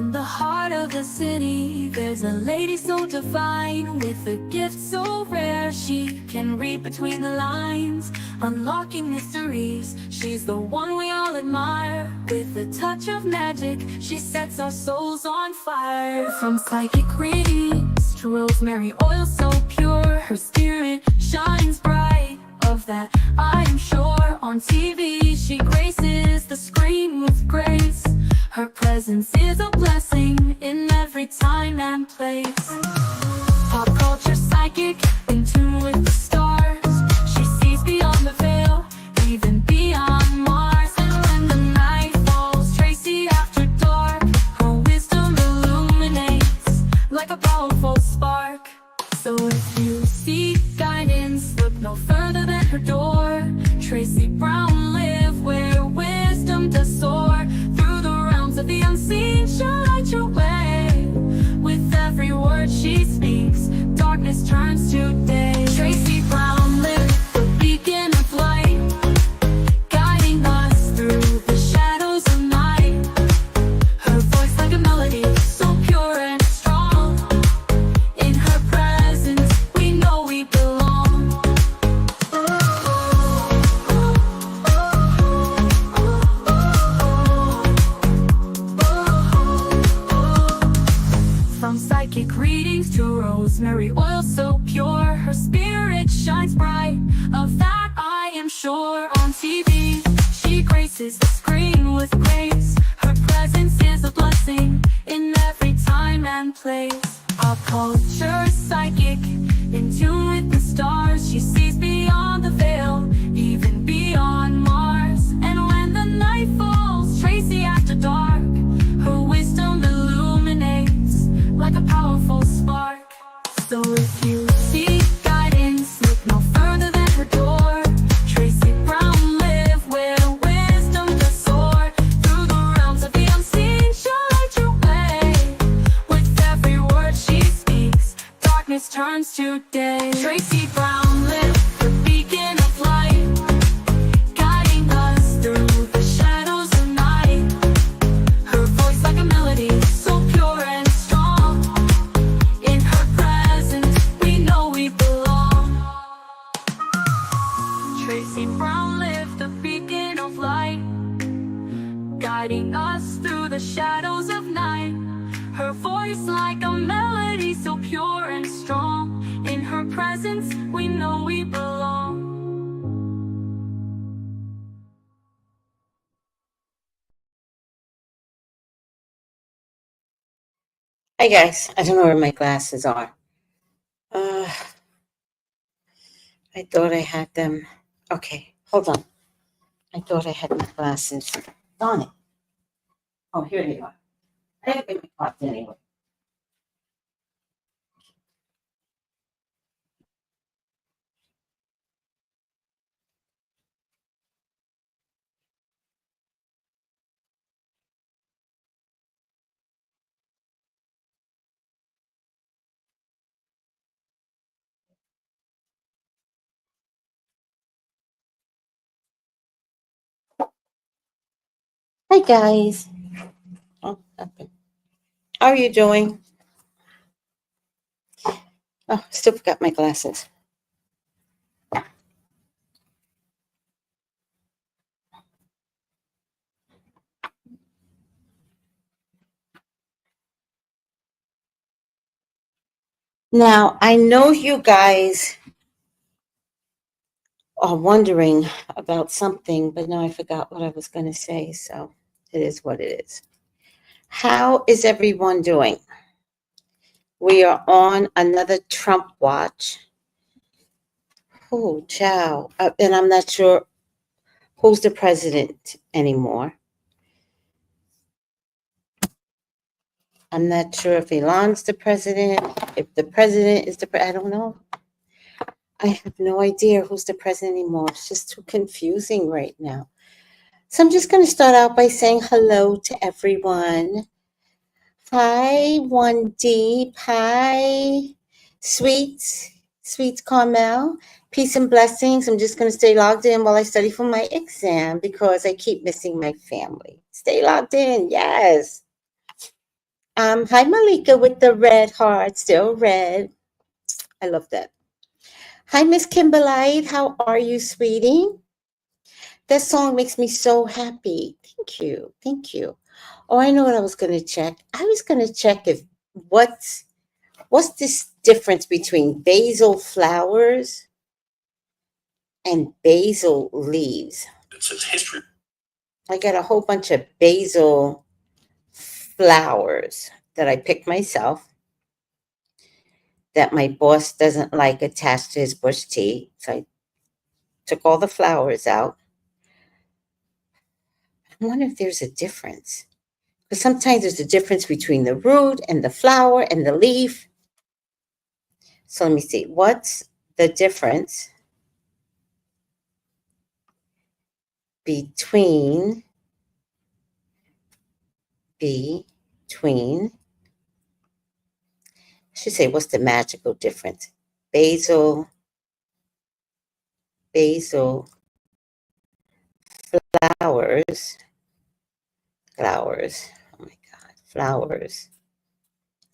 In the heart of the city, there's a lady so divine, with a gift so rare she can read between the lines, unlocking mysteries. She's the one we all admire. With a touch of magic, she sets our souls on fire. From psychic readings to rosemary oil so pure, her spirit shines bright. Of that I am sure. On TV she graces the screen with grace. Her presence is a blessing in every time and place. Pop culture psychic, in tune with the stars. She sees beyond the veil, even beyond Mars. And when the night falls, Tracy after dark, her wisdom illuminates like a powerful spark. So if you seek guidance, look no further than her door. Tracy Brown live where wisdom does soar. Through the realms of the unseen, she'll light your way. With every word she speaks, darkness turns to day. Tracy Brown live, the beacon of light, guiding us through the shadows of night. Her voice like a melody, so pure and strong. In her presence, we know we belong. From psychic readings to rosemary oil so pure, her spirit shines bright. Of that I am sure. On TV, she graces the screen with grace. Her presence is a blessing in every time and place. Pop culture psychic, in tune with the stars. She sees beyond the veil, even beyond Mars. And when the night falls, Tracy after dark, her wisdom illuminates like a powerful spark. So if you seek guidance, look no further than her door. Tracy Brown live where wisdom does soar. Through the realms of the unseen, she'll light your way. With every word she speaks, darkness turns to day. Tracy Brown live, the beacon of light, guiding us through the shadows of night. Her voice like a melody, so pure and strong. In her presence, we know we belong. Tracy Brown live, the beacon of light, guiding us through the shadows of night. Her voice like a melody, so pure and strong. In her presence, we know we belong. Hi guys, I don't know where my glasses are. I thought I had them. Okay, hold on. I thought I had my glasses. Darn it. Oh, here they are. I have my cards anyway. Hi guys. Oh, okay. How are you doing? Oh, still forgot my glasses. Now, I know you guys are wondering about something, but now I forgot what I was going to say, so it is what it is. How is everyone doing? We are on another Trump watch. Oh, ciao. And I'm not sure who's the president anymore. I'm not sure if Elon's the president, if the president is I don't know. I have no idea who's the president anymore. It's just too confusing right now. So I'm just going to start out by saying hello to everyone. Hi, 1D. Hi, Sweet Carmel. Peace and blessings. I'm just going to stay logged in while I study for my exam because I keep missing my family. Stay logged in. Yes. Hi Malika with the red heart, still red. I love that. Hi Miss Kimberlite, how are you, sweetie? That song makes me so happy. Thank you, thank you. Oh, I know what I was gonna check. I was gonna check if what's this difference between basil flowers and basil leaves? It says history. I got a whole bunch of basil flowers that I picked myself that my boss doesn't like attached to his bush tea. So I took all the flowers out. I wonder if there's a difference. Because sometimes there's a difference between the root and the flower and the leaf. So let me see. What's the difference between between I should say what's the magical difference? Basil flowers flowers. Oh my god, flowers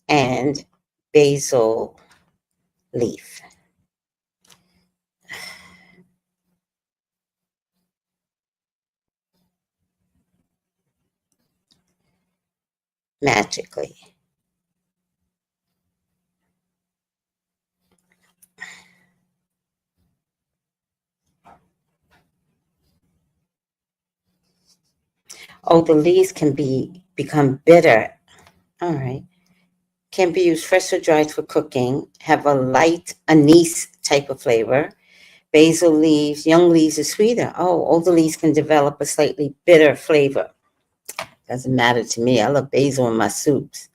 and basil leaf. Magically. Oh, the leaves can become bitter. All right. Can be used fresh or dried for cooking. Have a light anise type of flavor. Basil leaves, young leaves are sweeter. Oh, older leaves can develop a slightly bitter flavor. Doesn't matter to me. I love basil in my soups.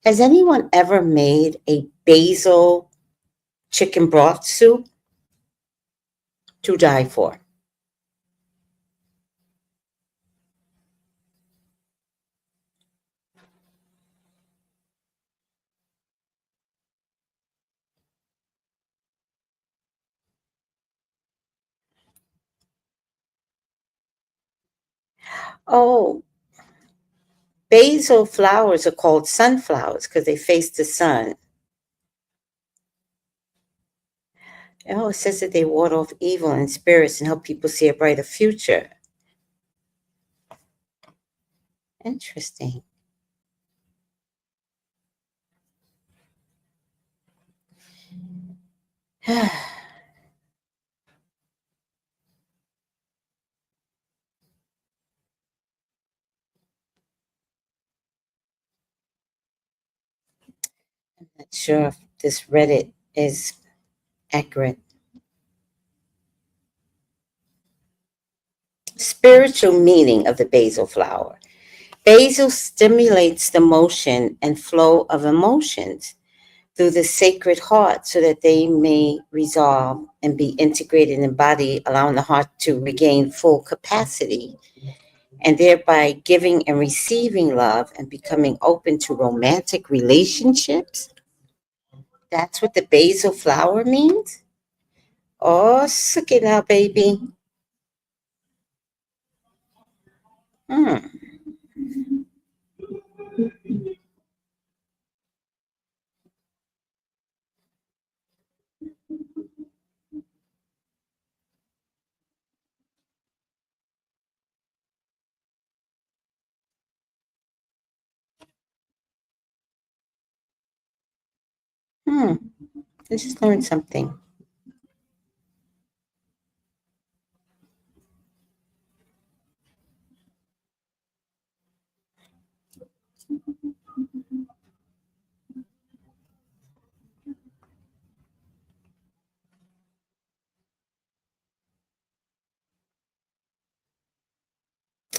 Has anyone ever made a basil chicken broth soup? To die for. Oh, basil flowers are called sunflowers because they face the sun. Oh, it says that they ward off evil and spirits and help people see a brighter future. Interesting. I'm not sure if this Reddit is accurate. Spiritual meaning of the basil flower. Basil stimulates the motion and flow of emotions through the sacred heart so that they may resolve and be integrated in the body, allowing the heart to regain full capacity and thereby giving and receiving love and becoming open to romantic relationships. That's what the basil flower means? Oh, suck it now, baby. Hmm. Hmm. I just learned something.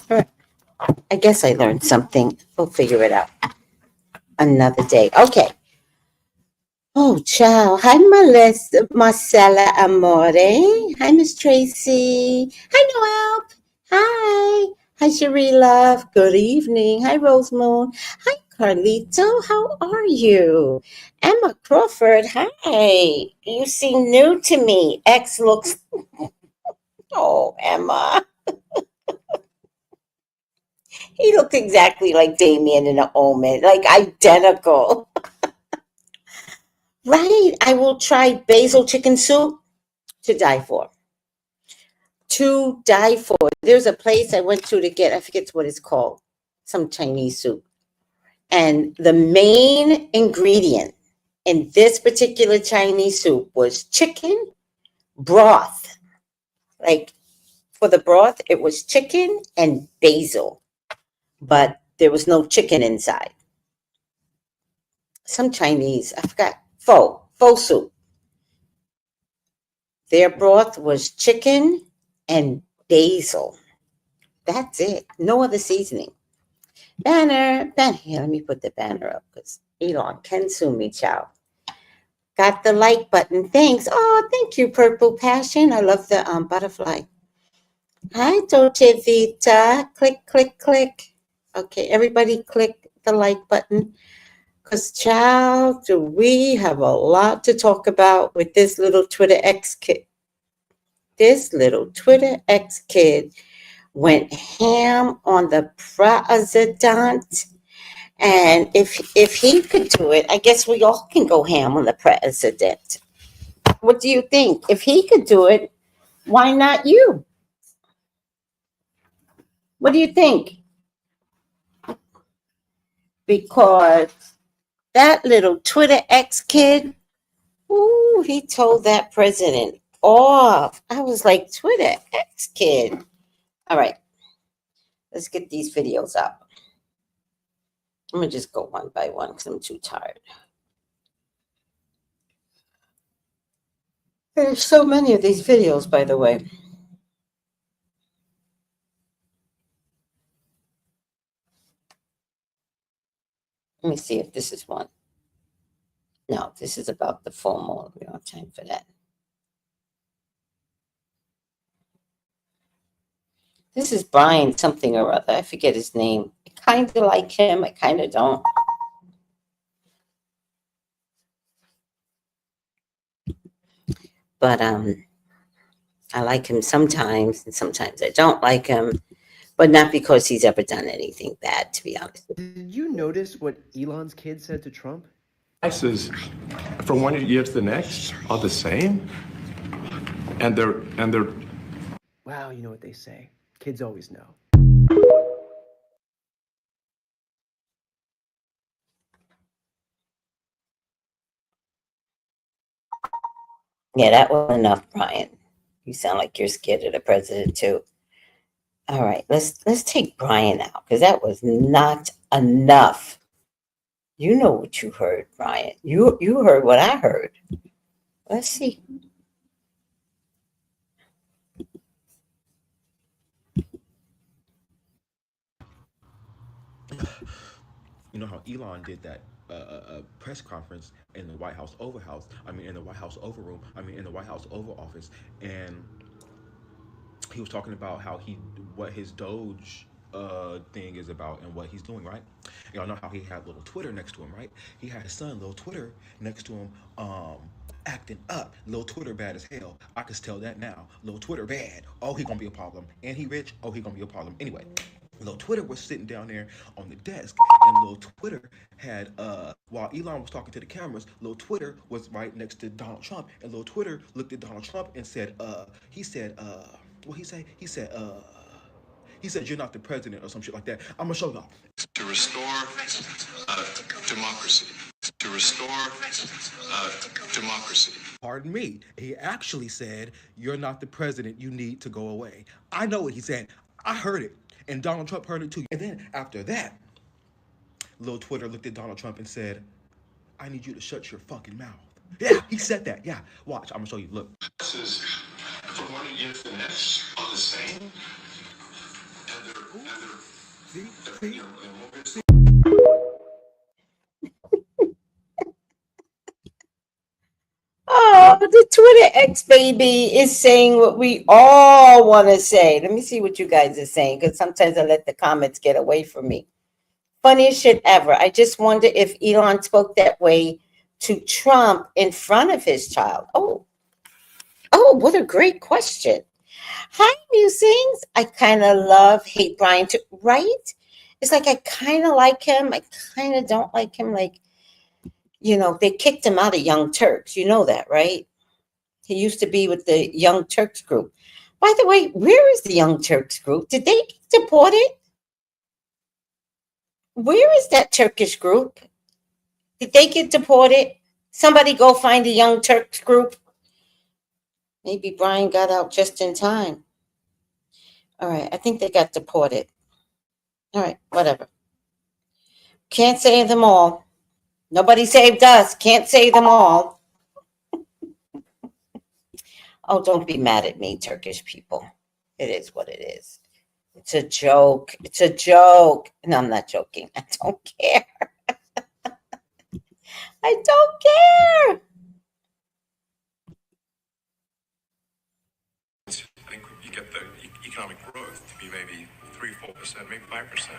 All right. I guess I learned something. We'll figure it out another day. Okay. Oh, ciao. Hi, Melissa, Marcella Amore. Hi, Miss Tracy. Hi, Noel. Hi. Hi, Cherie Love. Good evening. Hi, Rose Moon. Hi, Carlito. How are you? Emma Crawford. Hi. You seem new to me. X looks. Oh, Emma. He looked exactly like Damien in The Omen, like identical. Right? I will try basil chicken soup to die for. To die for. There's a place I went to get, I forget what it's called, some Chinese soup. And the main ingredient in this particular Chinese soup was chicken broth. Like for the broth, it was chicken and basil, but there was no chicken inside. Some Chinese, I forgot, pho soup. Their broth was chicken and basil. That's it. No other seasoning. Banner. Here, let me put the banner up because Elon can sue me, child. Got the like button. Thanks. Oh, thank you, Purple Passion. I love the butterfly. Hi, Dolce Vita. Click, click, click. Okay, everybody click the like button. Because, child, do we have a lot to talk about with this little Twitter X kid. This little Twitter X kid went ham on the president. And if he could do it, I guess we all can go ham on the president. What do you think? If he could do it, why not you? What do you think? Because that little Twitter X kid, ooh, he told that president off. I was like, Twitter X kid. All right, let's get these videos up. I'm going to just go one by one because I'm too tired. There's so many of these videos, by the way. Let me see if this is one. No, this is about the full moon. We don't have time for that. This is Brian something or other. I forget his name. I kind of like him. I kind of don't. But I like him sometimes, and sometimes I don't like him. But not because he's ever done anything bad, to be honest. Did you notice what Elon's kid said to Trump? Prices from one year to the next are the same, and they're. Wow, you know what they say. Kids always know. Yeah, that was enough, Brian. You sound like you're scared of the president too. All right, let's take Brian out because that was not enough. You know what you heard, Brian. You heard what I heard. Let's see. You know how Elon did that press conference in the White House Oval House. In the White House Oval Room. In the White House Oval Office, and he was talking about what his Doge thing is about and what he's doing, right? Y'all know how he had little Twitter next to him, right? He had his son, little Twitter, next to him, acting up. Little Twitter bad as hell. I can tell that now. Little Twitter bad. Oh, he gonna be a problem. And he rich. Oh, he gonna be a problem. Anyway. Little Twitter was sitting down there on the desk, and Little Twitter had, while Elon was talking to the cameras, Little Twitter was right next to Donald Trump, and Little Twitter looked at Donald Trump and said, what he say? He said, you're not the president or some shit like that. I'm gonna show y'all. To restore democracy. To restore democracy. Pardon me. He actually said, you're not the president. You need to go away. I know what he said. I heard it. And Donald Trump heard it too. And then after that, Lil Twitter looked at Donald Trump and said, I need you to shut your fucking mouth. Yeah, he said that. Yeah, watch. I'm gonna show you. Look. This is from one year to the next are the same. Oh, the Twitter X baby is saying what we all want to say. Let me see what you guys are saying, because sometimes I let the comments get away from me. Funniest shit ever. I just wonder if Elon spoke that way to Trump in front of his child. Oh, what a great question. Hi, musings. I kind of hate Brian too, right? It's like I kind of like him. I kind of don't like him. Like, they kicked him out of Young Turks. You know that, right? He used to be with the Young Turks group. By the way, where is the Young Turks group? Did they get deported? Where is that Turkish group? Did they get deported? Somebody go find the Young Turks group. Maybe Brian got out just in time. All right, I think they got deported. All right, whatever. Can't save them all. Nobody saved us. Can't save them all. Oh, don't be mad at me, Turkish people. It is what it is. It's a joke. It's a joke. No, I'm not joking. I don't care. I don't care. I think you get the economic growth to be maybe 3-4%, maybe 5%.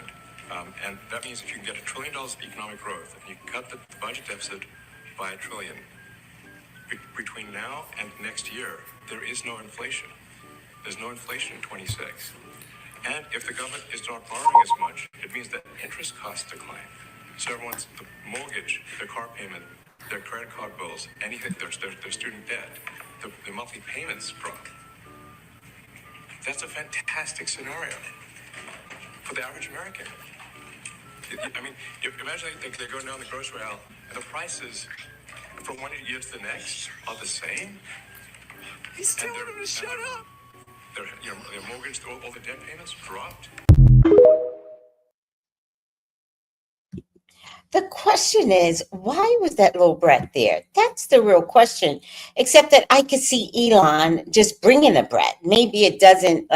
And that means if you can get $1 trillion of economic growth, and you cut the budget deficit by $1 trillion, between now and next year, there is no inflation. There's no inflation in 26. And if the government is not borrowing as much, it means that interest costs decline. So everyone's the mortgage, their car payment, their credit card bills, anything, their student debt, the monthly payments drop. That's a fantastic scenario for the average American. I mean, imagine they're going down the grocery aisle and the prices from one year to the next are the same. He's telling them to shut up. Their mortgage, all the debt payments dropped. The question is, why was that little brat there? That's the real question. Except that I could see Elon just bringing a brat. Maybe it doesn't,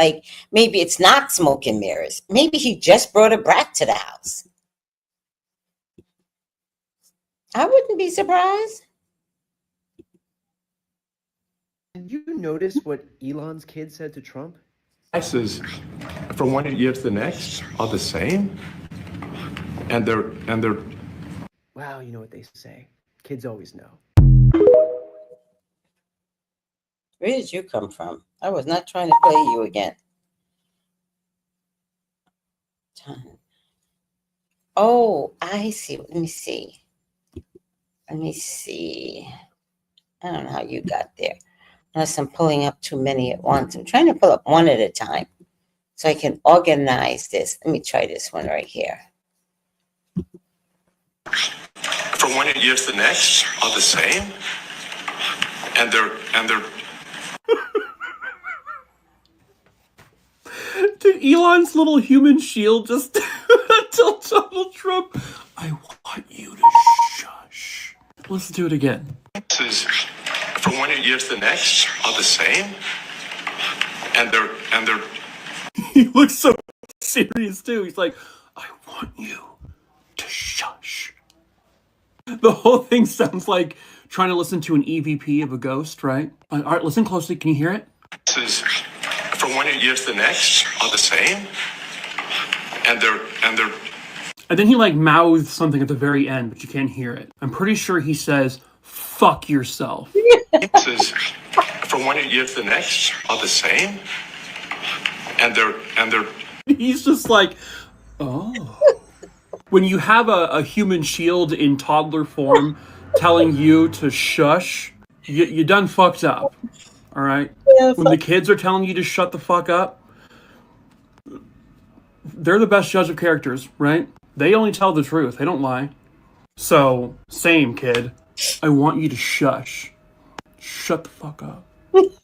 maybe it's not smoke and mirrors. Maybe he just brought a brat to the house. I wouldn't be surprised. Did you notice what Elon's kid said to Trump? Prices from one year to the next are the same, and they're. Wow, you know what they say. Kids always know. Where did you come from? I was not trying to play you again. Oh, I see. Let me see. I don't know how you got there. Unless I'm pulling up too many at once. I'm trying to pull up one at a time so I can organize this. Let me try this one right here. From one year to the next are the same, and they're. Did Elon's little human shield just tell Donald Trump, I want you to shush? Let's do it again. Prices from one year to the next are the same, and they're. He looks so serious too. He's like, I want you to shush. The whole thing sounds like trying to listen to an EVP of a ghost, right? All right, listen closely. Can you hear it? Prices from one year to the next are the same, and they're. And then he mouths something at the very end, but you can't hear it. I'm pretty sure he says, fuck yourself. Prices from one year to the next are the same, and they're. He's just like, oh. When you have a human shield in toddler form telling you to shush, you done fucked up. All right? When the kids are telling you to shut the fuck up, they're the best judge of characters, right? They only tell the truth. They don't lie. So, same, kid. I want you to shush. Shut the fuck up.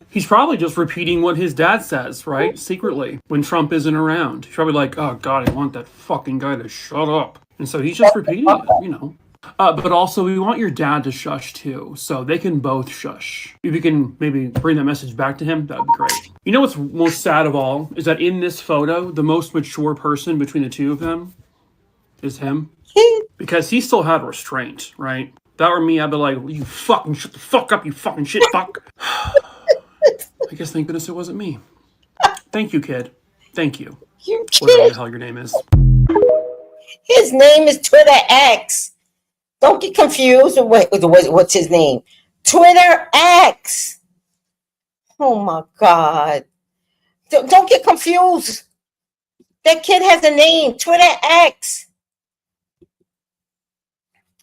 He's probably just repeating what his dad says, right? Secretly, when Trump isn't around. He's probably like, oh, God, I want that fucking guy to shut up. And so he's just repeating it, But also, we want your dad to shush, too. So they can both shush. If you can maybe bring that message back to him, that would be great. You know what's most sad of all? Is that in this photo, the most mature person between the two of them is him. Because he still had restraint, right? If that were me, I'd be like, you fucking shut the fuck up, you fucking shit fuck. I guess thank goodness it wasn't me. Thank you, kid. Thank you. You Whatever the kid. hell your name is. His name is Twitter X. Don't get confused. What's his name? Twitter X. Oh my God. Don't get confused. That kid has a name, Twitter X.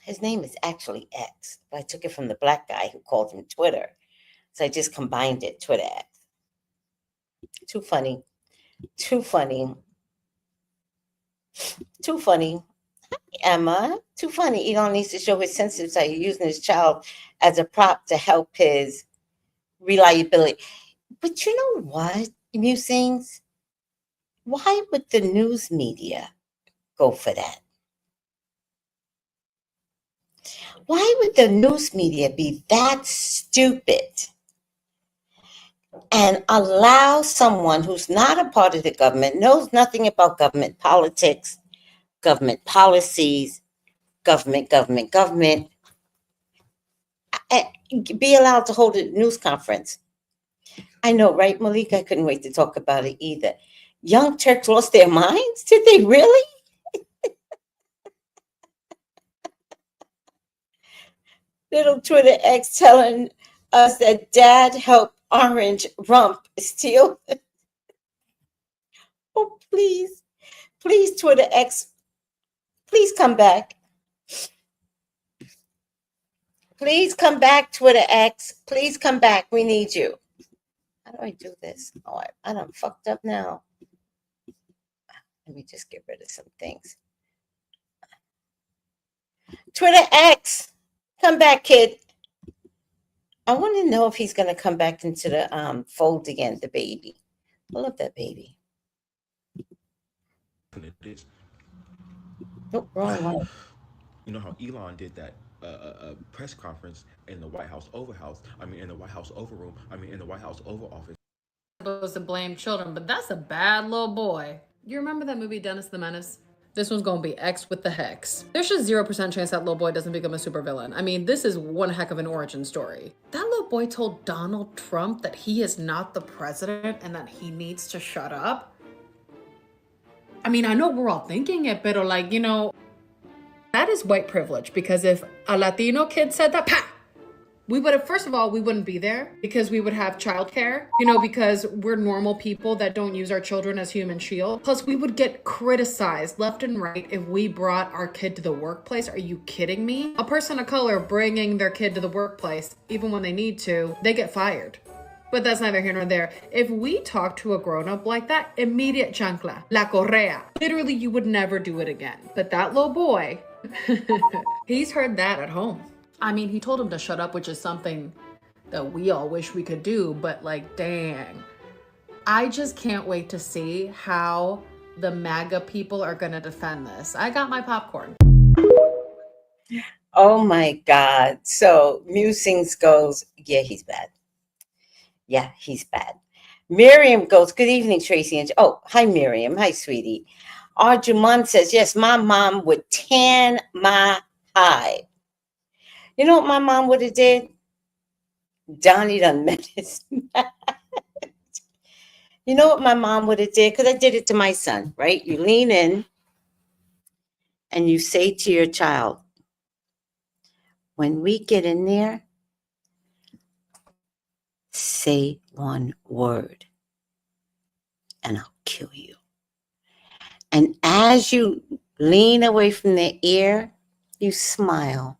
His name is actually X, but I took it from the black guy who called him Twitter. So I just combined it, Twitter X. Too funny. Too funny. Too funny. Emma, too funny. Elon needs to show his sensitive side. He's using his child as a prop to help his reliability. But you know what, Musings? Why would the news media go for that? Why would the news media be that stupid and allow someone who's not a part of the government, knows nothing about government politics, government policies, government, be allowed to hold a news conference? I know, right, Malik? I couldn't wait to talk about it either. Young Turks lost their minds? Did they really? Little Twitter X telling us that dad helped Orange Rump steal. Oh, please. Please, Twitter X. Please come back. Please come back, Twitter X. Please come back. We need you. How do I do this? Oh, I done fucked up now. Let me just get rid of some things. Twitter X. Come back, kid. I want to know if he's going to come back into the fold again, the baby. I love that baby. It is. Oh, wrong one. You know how Elon did that press conference in the White House Oval House? In the White House Oval Room. In the White House Oval Office. Supposed to blame children, but that's a bad little boy. You remember that movie Dennis the Menace? This one's gonna be X with the hex. There's just 0% chance that little boy doesn't become a supervillain. This is one heck of an origin story. That little boy told Donald Trump that he is not the president and that he needs to shut up. I know we're all thinking it, but that is white privilege, because if a Latino kid said that, we would have, first of all, we wouldn't be there because we would have childcare, because we're normal people that don't use our children as human shield. Plus, we would get criticized left and right if we brought our kid to the workplace. Are you kidding me? A person of color bringing their kid to the workplace, even when they need to, they get fired. But that's neither here nor there. If we talk to a grown-up like that, immediate chancla, la correa. Literally, you would never do it again. But that little boy, he's heard that at home. He told him to shut up, which is something that we all wish we could do, but dang. I just can't wait to see how the MAGA people are gonna defend this. I got my popcorn. Oh my God. So Musings goes, yeah, he's bad. Yeah, he's bad. Miriam goes, good evening, Tracy. And oh, hi, Miriam. Hi, sweetie. Arjuman says, yes, my mom would tan my hide. You know what my mom would have did? Donnie done met his match. You know what my mom would have did? Because I did it to my son, right? You lean in and you say to your child, when we get in there, say one word and I'll kill you. And as you lean away from their ear, you smile.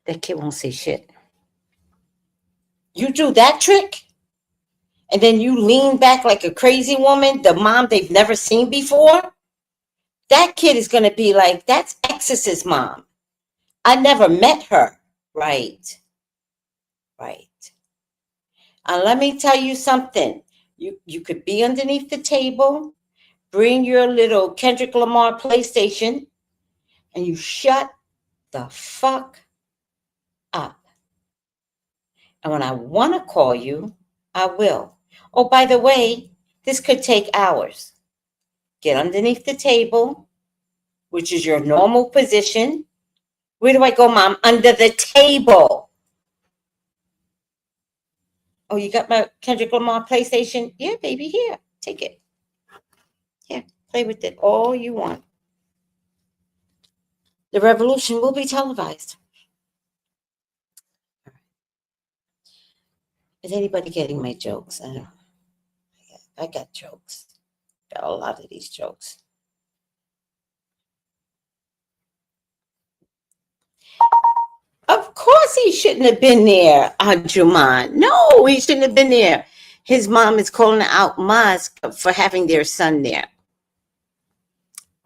That kid won't say shit. You do that trick, and then you lean back like a crazy woman, the mom they've never seen before. That kid is going to be like, that's X's mom. I never met her. Right. And let me tell you something. You could be underneath the table, bring your little Kendrick Lamar PlayStation, and you shut the fuck up. And when I want to call you, I will. Oh, by the way, this could take hours. Get underneath the table, which is your normal position. Where do I go, Mom? Under the table. Oh, you got my Kendrick Lamar PlayStation? Yeah, baby, here. Take it. Here, play with it all you want. The revolution will be televised. Is anybody getting my jokes? I got jokes. Got a lot of these jokes. Of course he shouldn't have been there, Juman. No, he shouldn't have been there. His mom is calling out Musk for having their son there.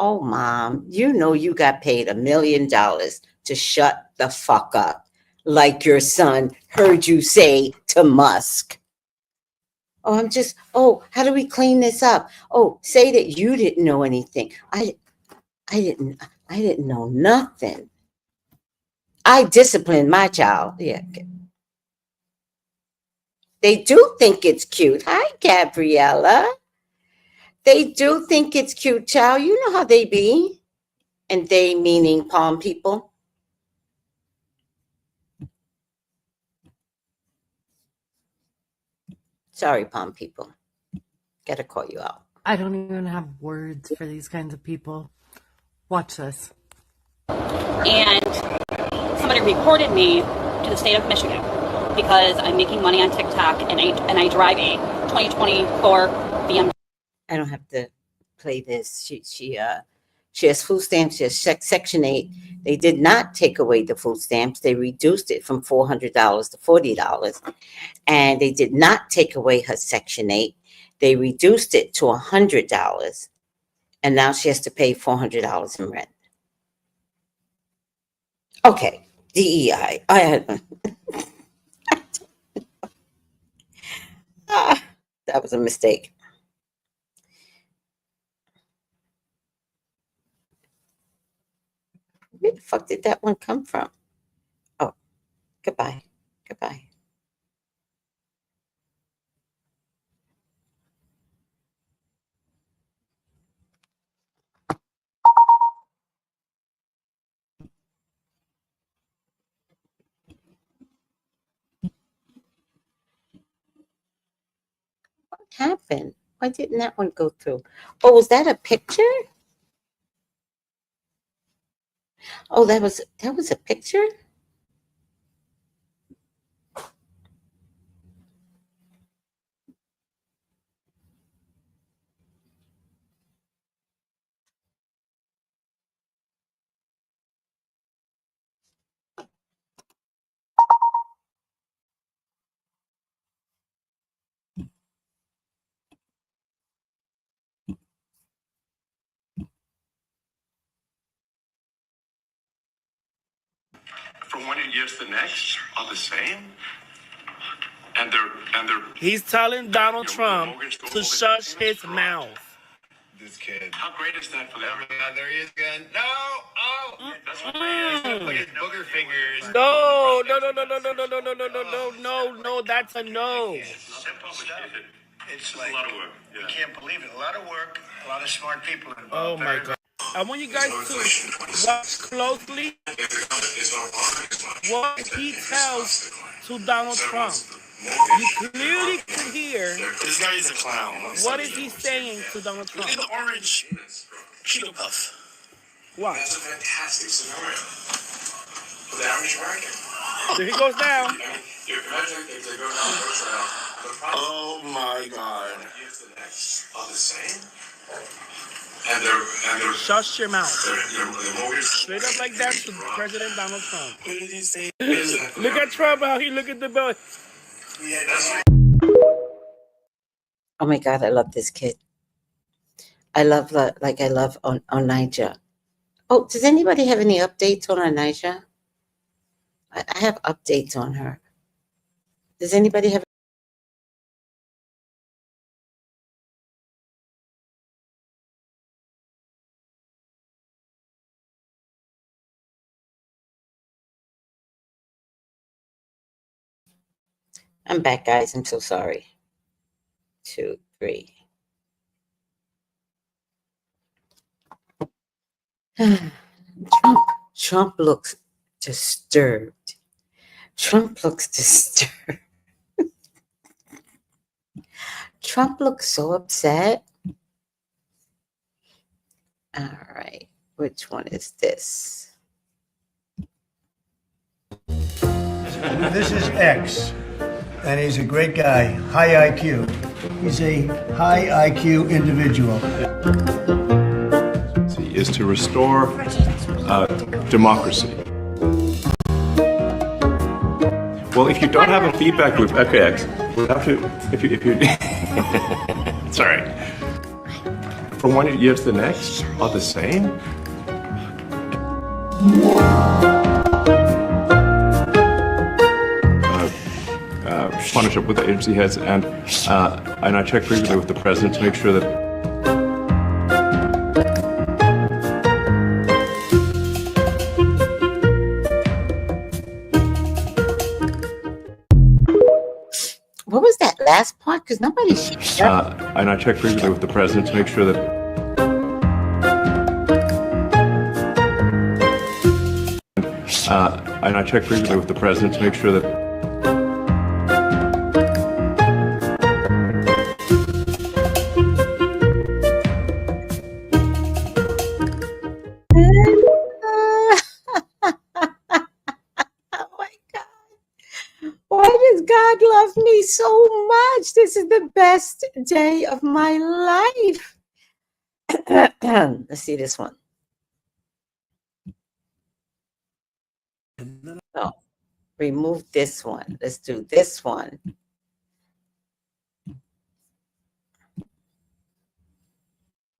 Oh, Mom, you know you got paid $1 million to shut the fuck up, like your son heard you say to Musk. How do we clean this up? Oh, say that you didn't know anything. I didn't know nothing. I disciplined my child. Yeah. Okay. They do think it's cute. Hi, Gabriella. They do think it's cute, child. You know how they be. And they meaning palm people. Sorry, palm people. Gotta call you out. I don't even have words for these kinds of people. Watch this. And somebody reported me to the state of Michigan because I'm making money on TikTok and I drive a 2024 BMW. I don't have to play this. She has food stamps. She has Section 8. They did not take away the food stamps. They reduced it from $400 to $40. And they did not take away her Section 8. They reduced it to $100. And now she has to pay $400 in rent. Okay, DEI. That was a mistake. Where the fuck did that one come from? Oh, goodbye. Goodbye. What happened? Why didn't that one go through? Oh, was that a picture? Oh, that was a picture? From one year to the next are the same. And they're He's telling Donald Trump to shush his mouth. This kid. How great is that for them? There he is again. No! Oh! That's what he's gonna put his booger fingers. No, that's a no. It's like, a lot of work. Yeah. We can't believe it. A lot of work, a lot of smart people involved. Oh my God. I want you guys to watch closely what he tells to Donald Trump. You clearly can hear. This guy is a clown. What is he saying to Donald Trump? Look at the orange Cheeto Puff. What? That's a fantastic scenario for the average American. There he goes down. Imagine if they go down the trail. Oh my God. Are the same. And they're Shush your mouth. they're mortgage. Straight up like that to President Donald Trump. What did he say? Look at Trump, how he look at the bill. Yeah, that's right. Oh my God, I love this kid. I love on Niger. Oh, does anybody have any updates on Niger? I have updates on her. Does anybody have? I'm back, guys. I'm so sorry. 2, 3. Trump looks disturbed. Trump looks disturbed. Trump looks so upset. All right. Which one is this? This is X, and he's a great guy, high IQ. He's a high IQ individual. Is to restore democracy. Well, if you don't have a feedback loop, okay, X, we'll have to, if you, it's all right. From one year to the next are the same. Partnership with the agency heads, and I check frequently with the president to make sure that. What was that last part? Because nobody shut up. And I check frequently with the president to make sure that. And I check frequently with the president to make sure that. Why does God love me so much? This is the best day of my life. Let's see this one. No, remove this one. Let's do this one.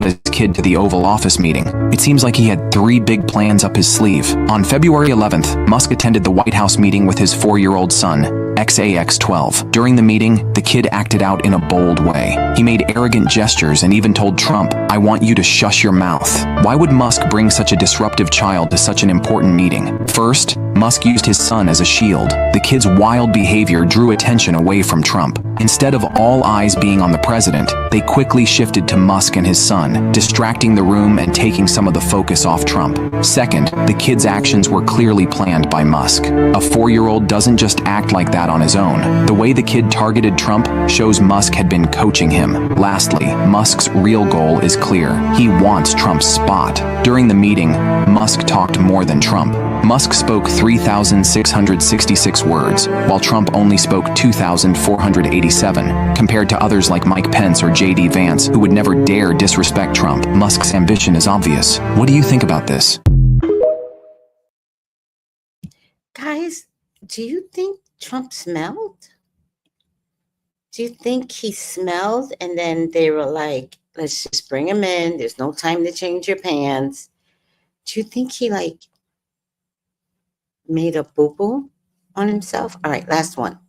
His kid to the Oval Office meeting. It seems like he had 3 big plans up his sleeve. On February 11th, Musk attended the White House meeting with his 4-year-old son, XAX12. During the meeting, the kid acted out in a bold way. He made arrogant gestures and even told Trump, "I want you to shush your mouth." Why would Musk bring such a disruptive child to such an important meeting? First, Musk used his son as a shield. The kid's wild behavior drew attention away from Trump. Instead of all eyes being on the president, they quickly shifted to Musk and his son, distracting the room and taking some of the focus off Trump. Second, the kid's actions were clearly planned by Musk. A 4-year-old doesn't just act like that on his own. The way the kid targeted Trump shows Musk had been coaching him. Lastly, Musk's real goal is clear. He wants Trump's spot. During the meeting, Musk talked more than Trump. Musk spoke 3,666 words, while Trump only spoke 2,487. Compared to others like Mike Pence or J.D. Vance, who would never dare disrespect Trump, Musk's ambition is obvious. What do you think about this? Guys, do you think Trump smelled? Do you think he smelled and then they were like, let's just bring him in. There's no time to change your pants. Do you think he made a boo-boo on himself? All right, last one.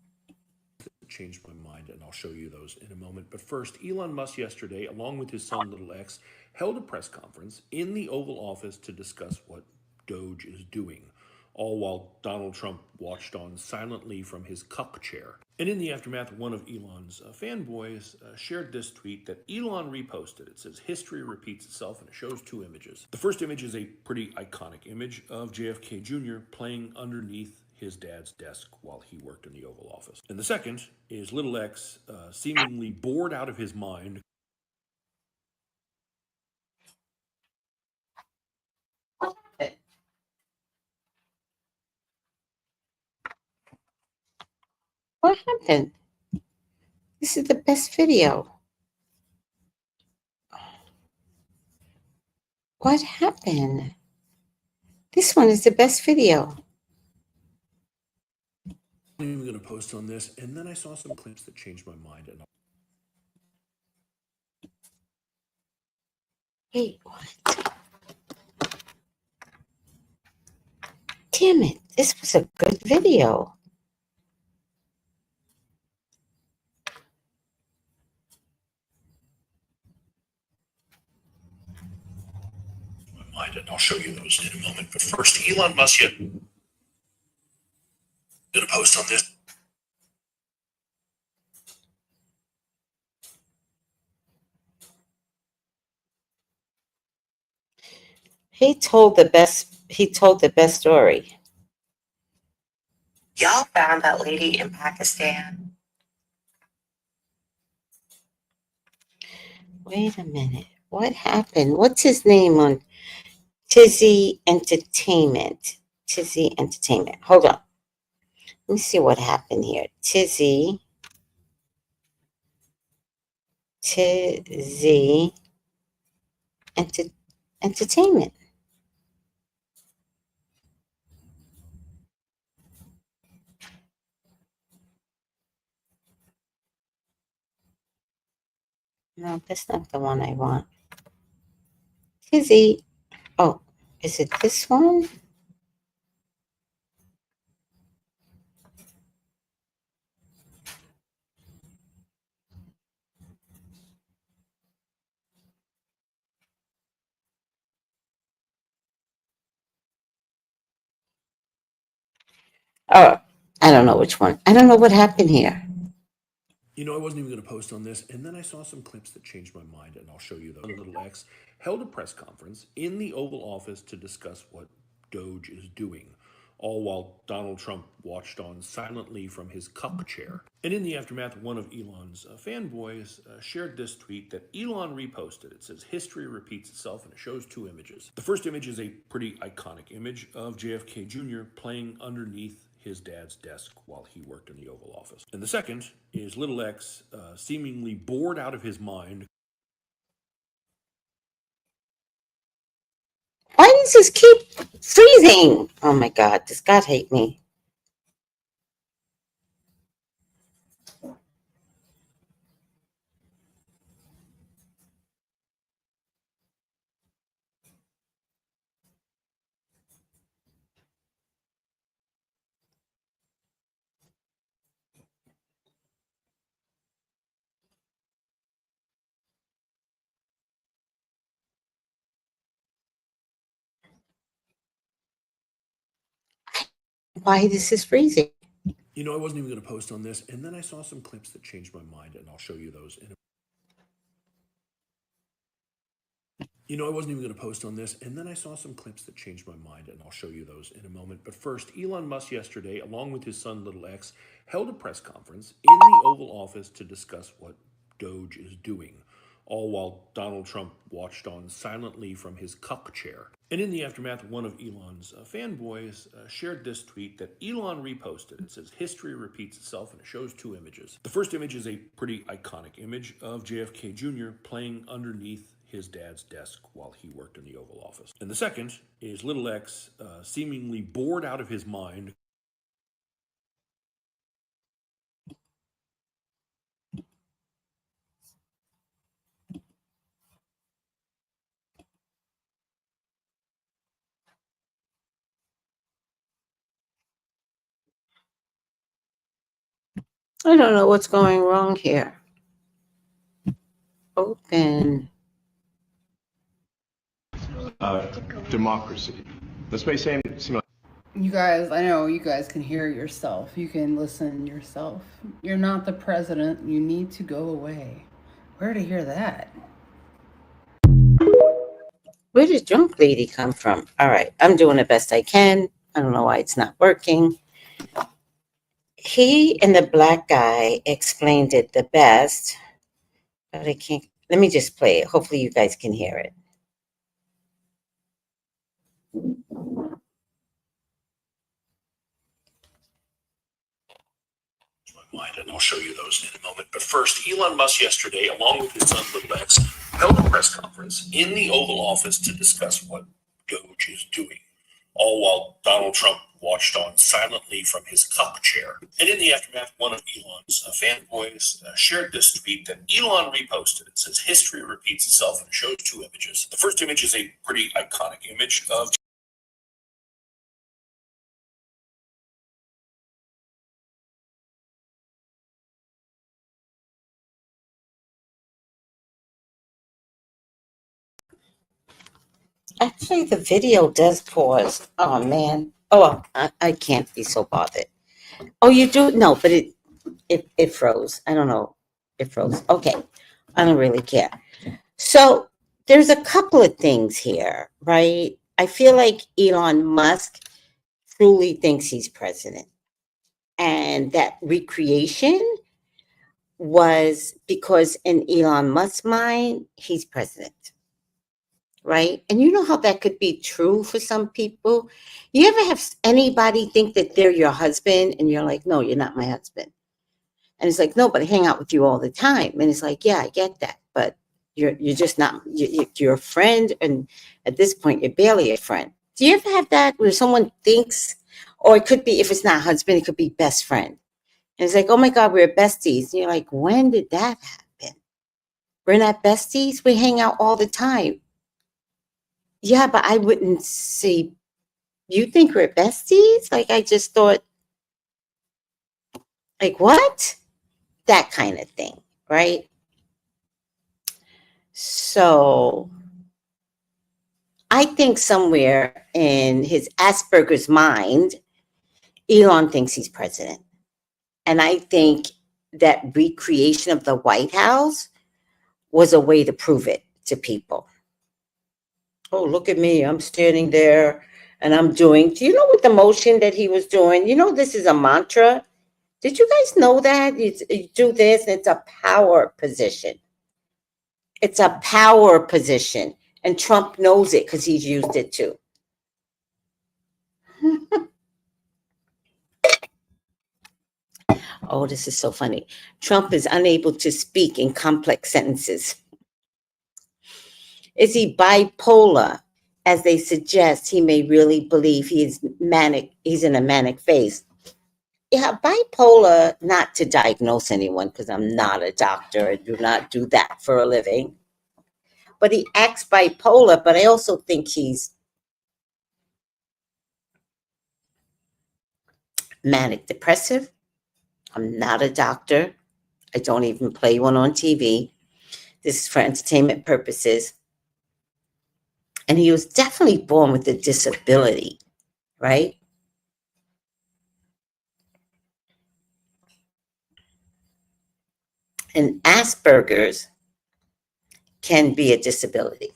Changed my mind, and I'll show you those in a moment. But first, Elon Musk yesterday, along with his son, little X, held a press conference in the Oval Office to discuss what Doge is doing, all while Donald Trump watched on silently from his cuck chair. And in the aftermath, one of Elon's fanboys shared this tweet that Elon reposted. It says, "History repeats itself," and it shows 2 images. The first image is a pretty iconic image of JFK Jr. playing underneath his dad's desk while he worked in the Oval Office. And the second is little X seemingly bored out of his mind. What happened? This is the best video. What happened? This one is the best video. I'm even going to post on this, and then I saw some clips that changed my mind. And Wait, what? Damn it, this was a good video. mind, and I'll show you those in a moment. But first, Elon Musk yet did a post on this. He told the best story. Y'all found that lady in Pakistan. Wait a minute. What happened? What's his name on Tizzy Entertainment? Tizzy Entertainment. Hold on. Let me see what happened here. Tizzy Entertainment. No, that's not the one I want. Tizzy. Oh, is it this one? Oh, I don't know which one. I don't know what happened here. You know, I wasn't even going to post on this, and then I saw some clips that changed my mind, and I'll show you those. Little X held a press conference in the Oval Office to discuss what Doge is doing, all while Donald Trump watched on silently from his cuck chair. And in the aftermath, one of Elon's fanboys shared this tweet that Elon reposted. It says, "History repeats itself," and it shows two images. The first image is a pretty iconic image of JFK Jr. playing underneath his dad's desk while he worked in the Oval Office. And the second is little X seemingly bored out of his mind. Why does this keep freezing? Oh my God, does God hate me? Why this is freezing? You know, I wasn't even going to post on this, and then I saw some clips that changed my mind, and I'll show you those in a You know, I wasn't even going to post on this, and then I saw some clips that changed my mind, and I'll show you those in a moment. But first, Elon Musk yesterday, along with his son, little X, held a press conference in the Oval Office to discuss what Doge is doing, all while Donald Trump watched on silently from his cuck chair. And in the aftermath, one of Elon's fanboys shared this tweet that Elon reposted. It says, "History repeats itself," and it shows two images. The first image is a pretty iconic image of JFK Jr. playing underneath his dad's desk while he worked in the Oval Office. And the second is little X seemingly bored out of his mind. I don't know what's going wrong here. Open. Democracy. This may seem like You guys, I know you guys can hear yourself. You can listen yourself. You're not the president. You need to go away. Where to hear that? Where did drunk lady come from? All right, I'm doing the best I can. I don't know why it's not working. He and the black guy explained it the best, but I can't. Let me just play it. Hopefully you guys can hear it. Mind, and I'll show you those in a moment. But first, Elon Musk yesterday, along with his son, little X, held a press conference in the Oval Office to discuss what Doge is doing, all while Donald Trump watched on silently from his cuck chair. And in the aftermath, one of Elon's fanboys shared this tweet that Elon reposted. It says, "History repeats itself," and it shows two images. The first image is a pretty iconic image of Actually, the video does pause. Oh, man. Oh, I can't be so bothered. Oh, you do? No, but it froze. I don't know. It froze. Okay. I don't really care. So there's a couple of things here, right? I feel like Elon Musk truly thinks he's president. And that recreation was because in Elon Musk's mind, he's president. right? And you know how that could be true for some people? You ever have anybody think that they're your husband and you're like, no, you're not my husband. And it's like, no, but I hang out with you all the time. And it's like, yeah, I get that. But you're just not, you're a friend. And at this point, you're barely a friend. Do you ever have that where someone thinks, or it could be, if it's not husband, it could be best friend. And it's like, oh my God, we're besties. And you're like, when did that happen? We're not besties. We hang out all the time. Yeah, but I wouldn't say, you think we're besties? Like, I just thought, like, what? That kind of thing, right? So I think somewhere in his Asperger's mind, Elon thinks he's president. And I think that recreation of the White House was a way to prove it to people. Oh, look at me. I'm standing there and I'm doing, do you know what the motion that he was doing? You know, this is a mantra. Did you guys know that? You do this, and it's a power position. It's a power position. And Trump knows it because he's used it too. Oh, this is so funny. Trump is unable to speak in complex sentences. Is he bipolar? As they suggest, he may really believe he is manic. He's in a manic phase. Yeah, bipolar, not to diagnose anyone, because I'm not a doctor. I do not do that for a living. But he acts bipolar, but I also think he's manic depressive. I'm not a doctor. I don't even play one on TV. This is for entertainment purposes. And he was definitely born with a disability, right? And Asperger's can be a disability.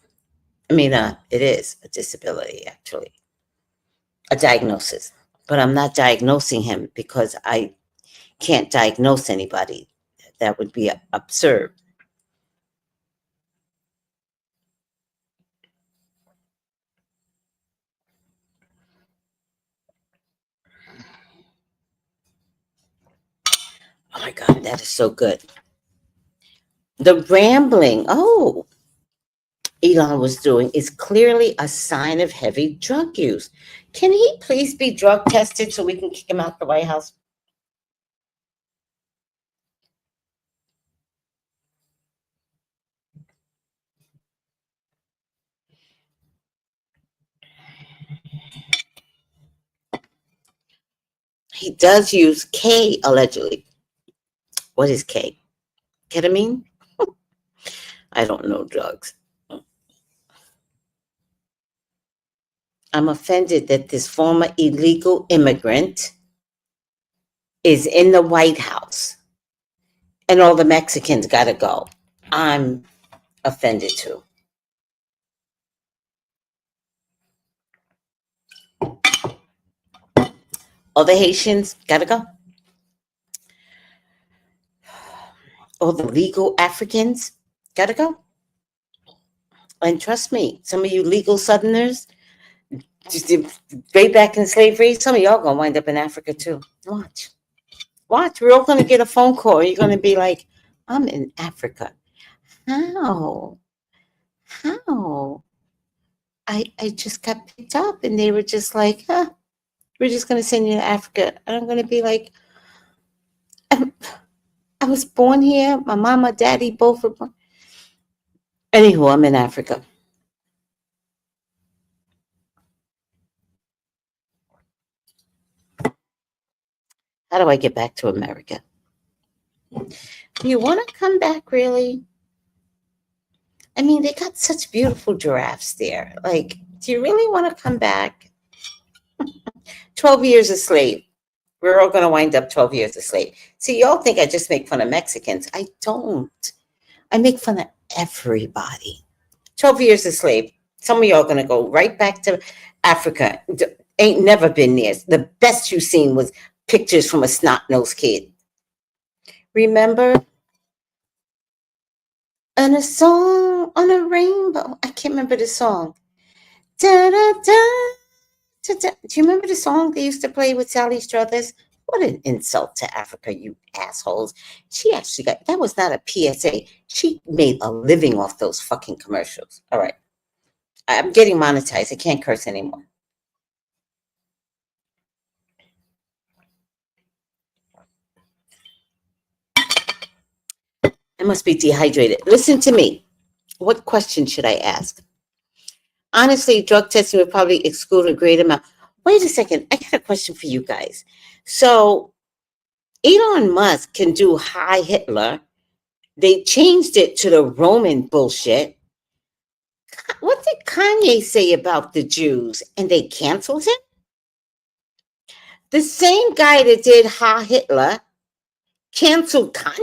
I mean, it is a disability, actually, a diagnosis. But I'm not diagnosing him because I can't diagnose anybody. That would be absurd. Oh my God, that is so good. The rambling, Elon was doing is clearly a sign of heavy drug use. Can he please be drug tested so we can kick him out the White House? He does use K allegedly. What is K? Ketamine? I don't know drugs. I'm offended that this former illegal immigrant is in the White House and all the Mexicans got to go. I'm offended too. All the Haitians got to go. All the legal Africans got to go. And trust me, some of you legal Southerners, way back in slavery, some of y'all gonna wind up in Africa too. Watch. We're all gonna get a phone call. You're gonna be like, I'm in Africa. How? I just got picked up and they were just like, we're just gonna send you to Africa. And I'm gonna be like, I was born here. My mama, daddy, both were born. Anywho, I'm in Africa. How do I get back to America? Do you want to come back, really? I mean, they got such beautiful giraffes there. Like, do you really want to come back? 12 years a slave. We're all going to wind up 12 years a slave. See, y'all think I just make fun of Mexicans. I don't. I make fun of everybody. 12 years a slave. Some of y'all going to go right back to Africa. Ain't never been there. The best you seen was pictures from a snot-nosed kid. Remember? And a song on a rainbow. I can't remember the song. Da, da, da, da, da. Do you remember the song they used to play with Sally Struthers? What an insult to Africa, you assholes. She actually that was not a PSA. She made a living off those fucking commercials. All right. I'm getting monetized. I can't curse anymore. I must be dehydrated. Listen to me. What question should I ask? Honestly, drug testing would probably exclude a great amount. Wait a second. I got a question for you guys. So Elon Musk can do Hi Hitler. They changed it to the Roman bullshit. What did Kanye say about the Jews? And they canceled him? The same guy that did Hi Hitler canceled Kanye?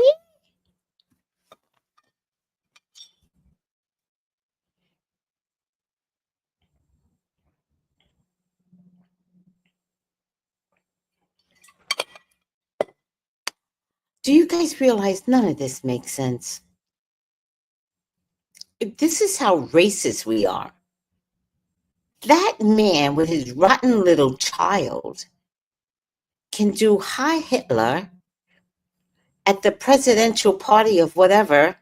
Do you guys realize none of this makes sense? This is how racist we are. That man with his rotten little child can do Hi Hitler at the presidential party of whatever,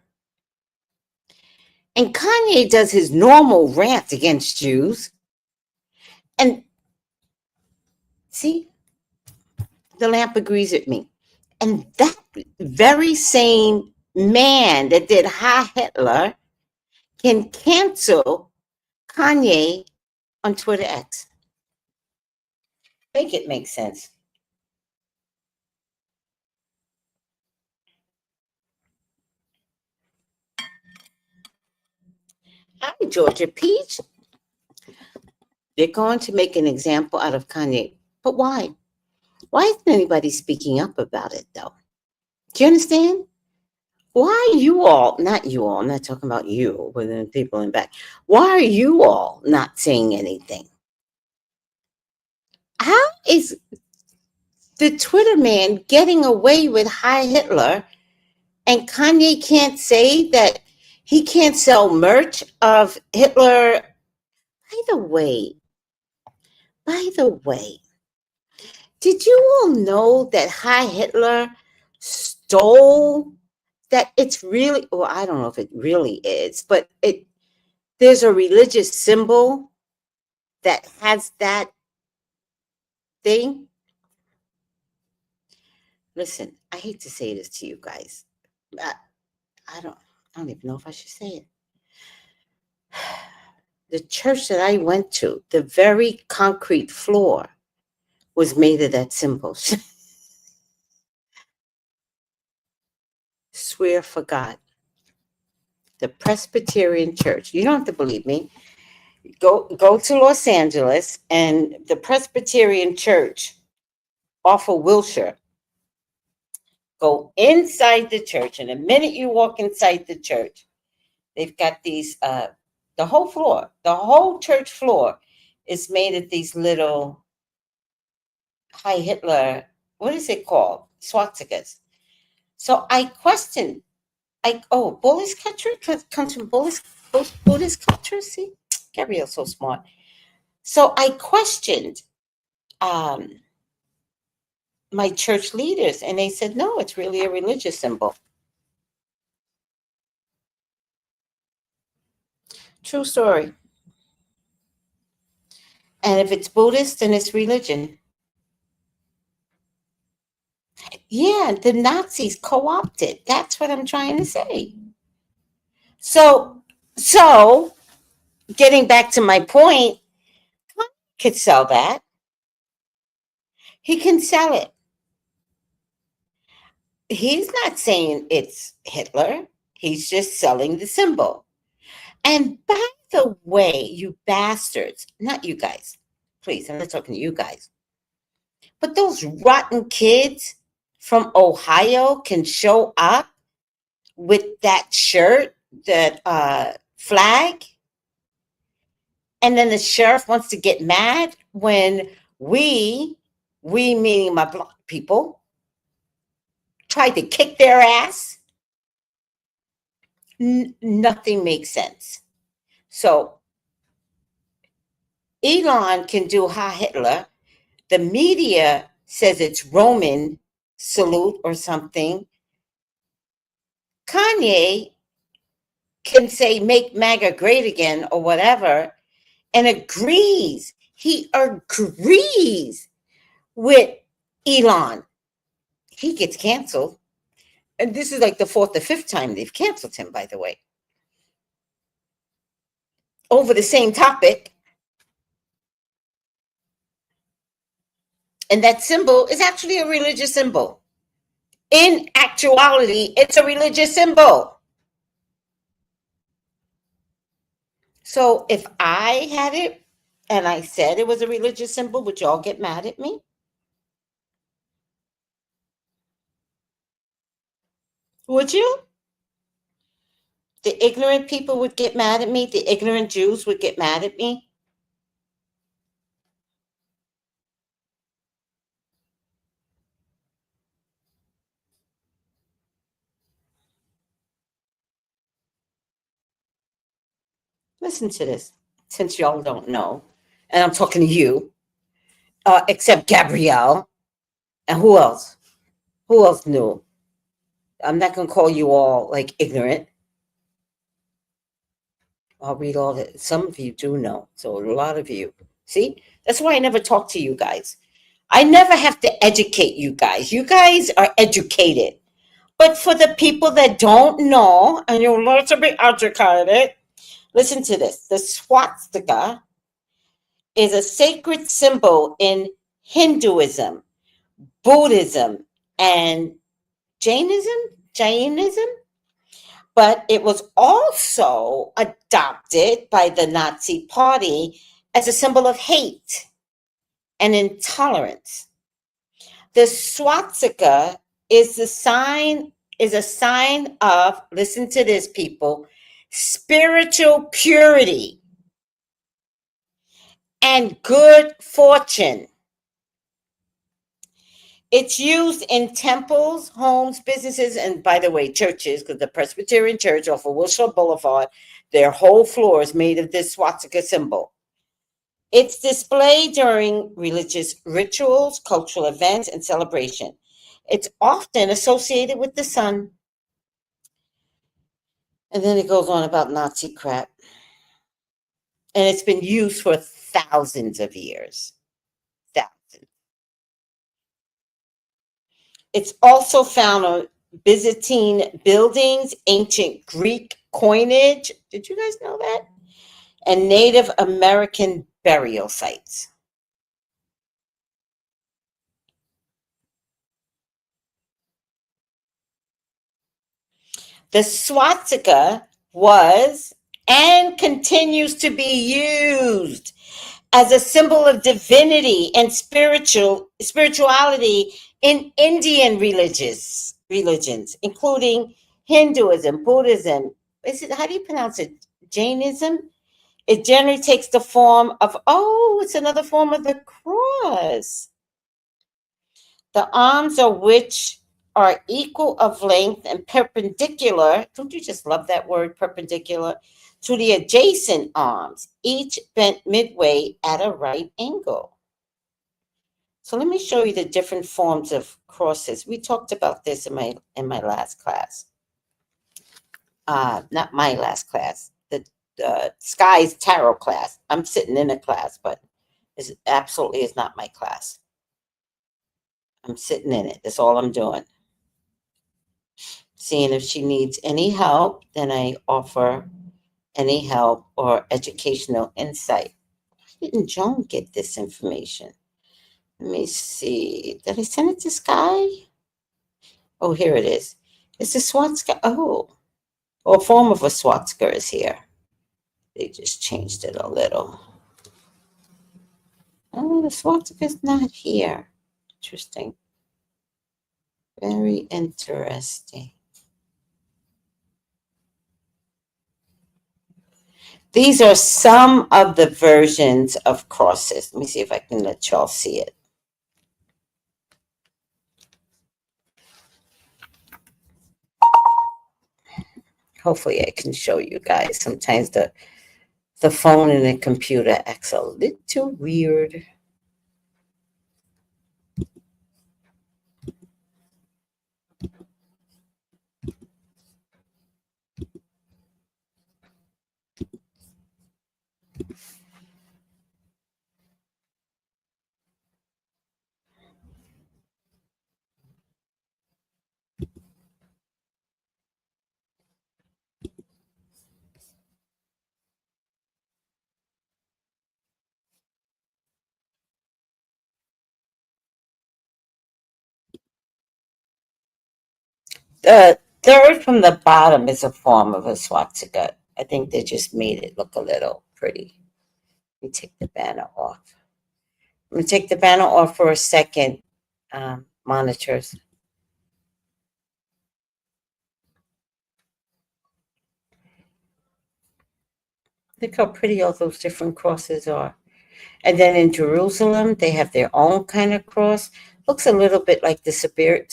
and Kanye does his normal rant against Jews. And see, the lamp agrees with me. And that very same man that did Hi Hitler can cancel Kanye on Twitter X. Make it make sense. Hi, Georgia Peach. They're going to make an example out of Kanye. But why? Why isn't anybody speaking up about it, though? Do you understand? Why are you all, not you all, I'm not talking about you, but the people in back. Why are you all not saying anything? How is the Twitter man getting away with Hi Hitler, and Kanye can't say that he can't sell merch of Hitler? By the way, did you all know that Hi Hitler stole that? It's really, well, I don't know if it really is, but there's a religious symbol that has that thing. Listen, I hate to say this to you guys. I don't even know if I should say it. The church that I went to, the very concrete floor was made of that symbol. Swear for God. The Presbyterian Church. You don't have to believe me. Go to Los Angeles, and the Presbyterian Church off of Wilshire. Go inside the church, and the minute you walk inside the church, they've got these, the whole floor, the whole church floor is made of these little Hi Hitler, what is it called? Swastikas. So I questioned, Buddhist culture comes from Buddhist culture, see? Gabrielle's so smart. So I questioned my church leaders, and they said, no, it's really a religious symbol. True story. And if it's Buddhist, then it's religion. Yeah, the Nazis co-opted. That's what I'm trying to say. So getting back to my point, he could sell that. He can sell it. He's not saying it's Hitler. He's just selling the symbol. And by the way, you bastards, not you guys, please, I'm not talking to you guys, but those rotten kids from Ohio can show up with that shirt, that flag, and then the sheriff wants to get mad when we meaning my black people, tried to kick their ass. Nothing makes sense. So Elon can do Ha Hitler. The media says it's Roman salute or something. Kanye can say make MAGA great again or whatever and agrees. He agrees with Elon. He gets canceled. And this is like the 4th or 5th time they've canceled him, by the way. Over the same topic. And that symbol is actually a religious symbol. In actuality, it's a religious symbol. So if I had it and I said it was a religious symbol, would y'all get mad at me? Would you? The ignorant people would get mad at me. The ignorant Jews would get mad at me. Listen to this, since y'all don't know. And I'm talking to you, except Gabrielle. And who else? Who else knew? I'm not going to call you all like ignorant. I'll read all that. Some of you do know. So a lot of you. See, that's why I never talk to you guys. I never have to educate you guys. You guys are educated. But for the people that don't know, and you'll learn to be educated, listen to this. The swastika is a sacred symbol in Hinduism, Buddhism, and Jainism. But it was also adopted by the Nazi Party as a symbol of hate and intolerance. The swastika is a sign of, listen to this, people, spiritual purity and good fortune. It's used in temples, homes, businesses, and by the way, churches, because the Presbyterian Church off of Wilshire Boulevard, their whole floor is made of this swastika symbol. It's displayed during religious rituals, cultural events, and celebration. It's often associated with the sun. And then it goes on about Nazi crap. And it's been used for thousands of years. Thousands. It's also found on Byzantine buildings, ancient Greek coinage. Did you guys know that? And Native American burial sites. The swastika was and continues to be used as a symbol of divinity and spirituality in Indian religions, including Hinduism, Buddhism. How do you pronounce it? Jainism? It generally takes the form of, it's another form of the cross. The arms of which are equal of length and perpendicular. Don't you just love that word, perpendicular? To the adjacent arms, each bent midway at a right angle. So let me show you the different forms of crosses. We talked about this in my last class. Not my last class, the Sky's Tarot class. I'm sitting in a class, but it absolutely is not my class. I'm sitting in it. That's all I'm doing. Seeing if she needs any help, then I offer any help or educational insight. Why didn't Joan get this information? Let me see. Did I send it to Sky? Oh, here it is. It's a swastika. Oh, a form of a swastika is here. They just changed it a little. Oh, the swastika is not here. Interesting. Very interesting. These are some of the versions of crosses. Let me see if I can let y'all see it. Hopefully I can show you guys. Sometimes the phone and the computer acts a little weird. The third from the bottom is a form of a swastika. I think they just made it look a little pretty. Let me take the banner off. I'm going to take the banner off for a second, monitors. Look how pretty all those different crosses are. And then in Jerusalem, they have their own kind of cross. Looks a little bit like the Siberian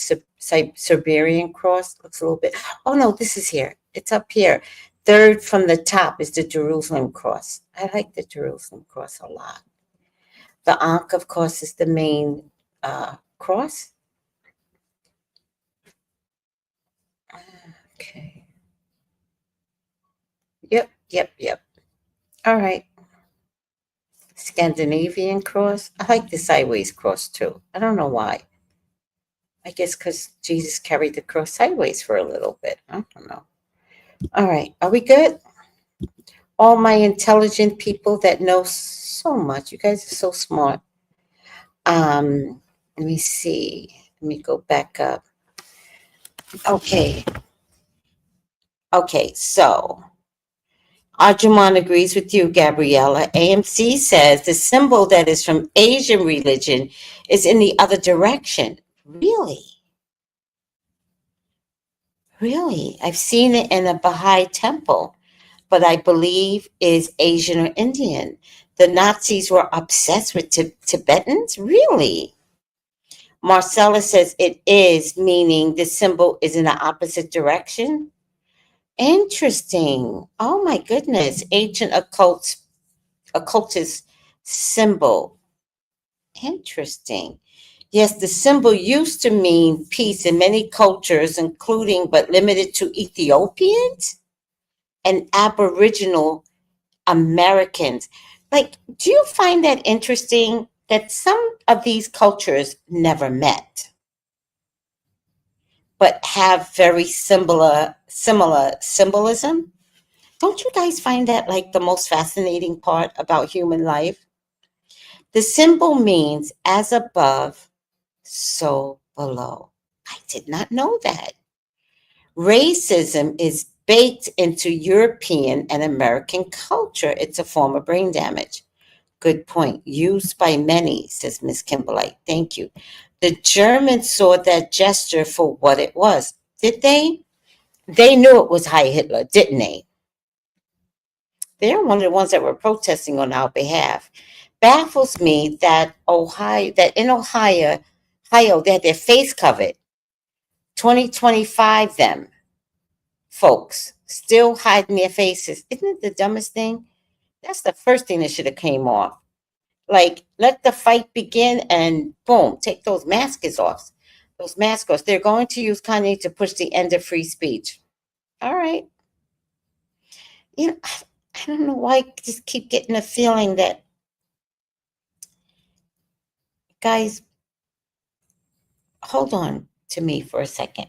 cross. Looks a little bit. Oh, no, this is here. It's up here. Third from the top is the Jerusalem cross. I like the Jerusalem cross a lot. The Ankh, of course, is the main cross. Okay. Yep. All right. Scandinavian cross. I like the sideways cross too. I don't know why. I guess because Jesus carried the cross sideways for a little bit. I don't know. All right. Are we good? All my intelligent people that know so much. You guys are so smart. Let me see. Let me go back up. Okay, so Arjumon agrees with you, Gabriella. AMC says the symbol that is from Asian religion is in the other direction. Really? I've seen it in a Baha'i temple, but I believe is Asian or Indian. The Nazis were obsessed with Tibetans? Really? Marcella says it is, meaning the symbol is in the opposite direction. Interesting. Oh my goodness. Ancient occultist symbol. Interesting. Yes, the symbol used to mean peace in many cultures, including but limited to Ethiopians and Aboriginal Americans. Like, do you find that interesting that some of these cultures never met, but have very similar symbolism? Don't you guys find that like the most fascinating part about human life? The symbol means as above, so below. I did not know that. Racism is baked into European and American culture. It's a form of brain damage. Good point. Used by many, says Miss Kimberlite. Thank you. The Germans saw that gesture for what it was. Did they? They knew it was Heil Hitler, didn't they? They're one of the ones that were protesting on our behalf. Baffles me that in Ohio, they had their face covered. 2025, them folks still hiding their faces. Isn't it the dumbest thing? That's the first thing that should have came off. Like, let the fight begin and boom, take those masks off. They're going to use Kanye to push the end of free speech. All right. You know, I don't know why I just keep getting a feeling that, guys, hold on to me for a second.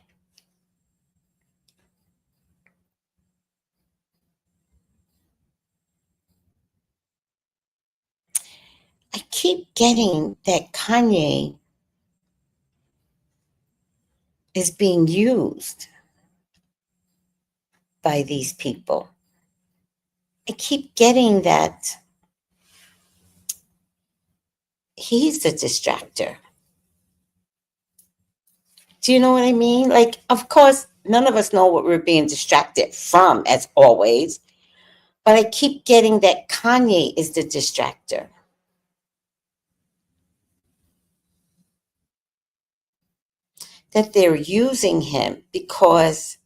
I keep getting that Kanye is being used by these people. I keep getting that he's the distractor. Do you know what I mean? Like, of course, none of us know what we're being distracted from, as always. But I keep getting that Kanye is the distractor. That they're using him because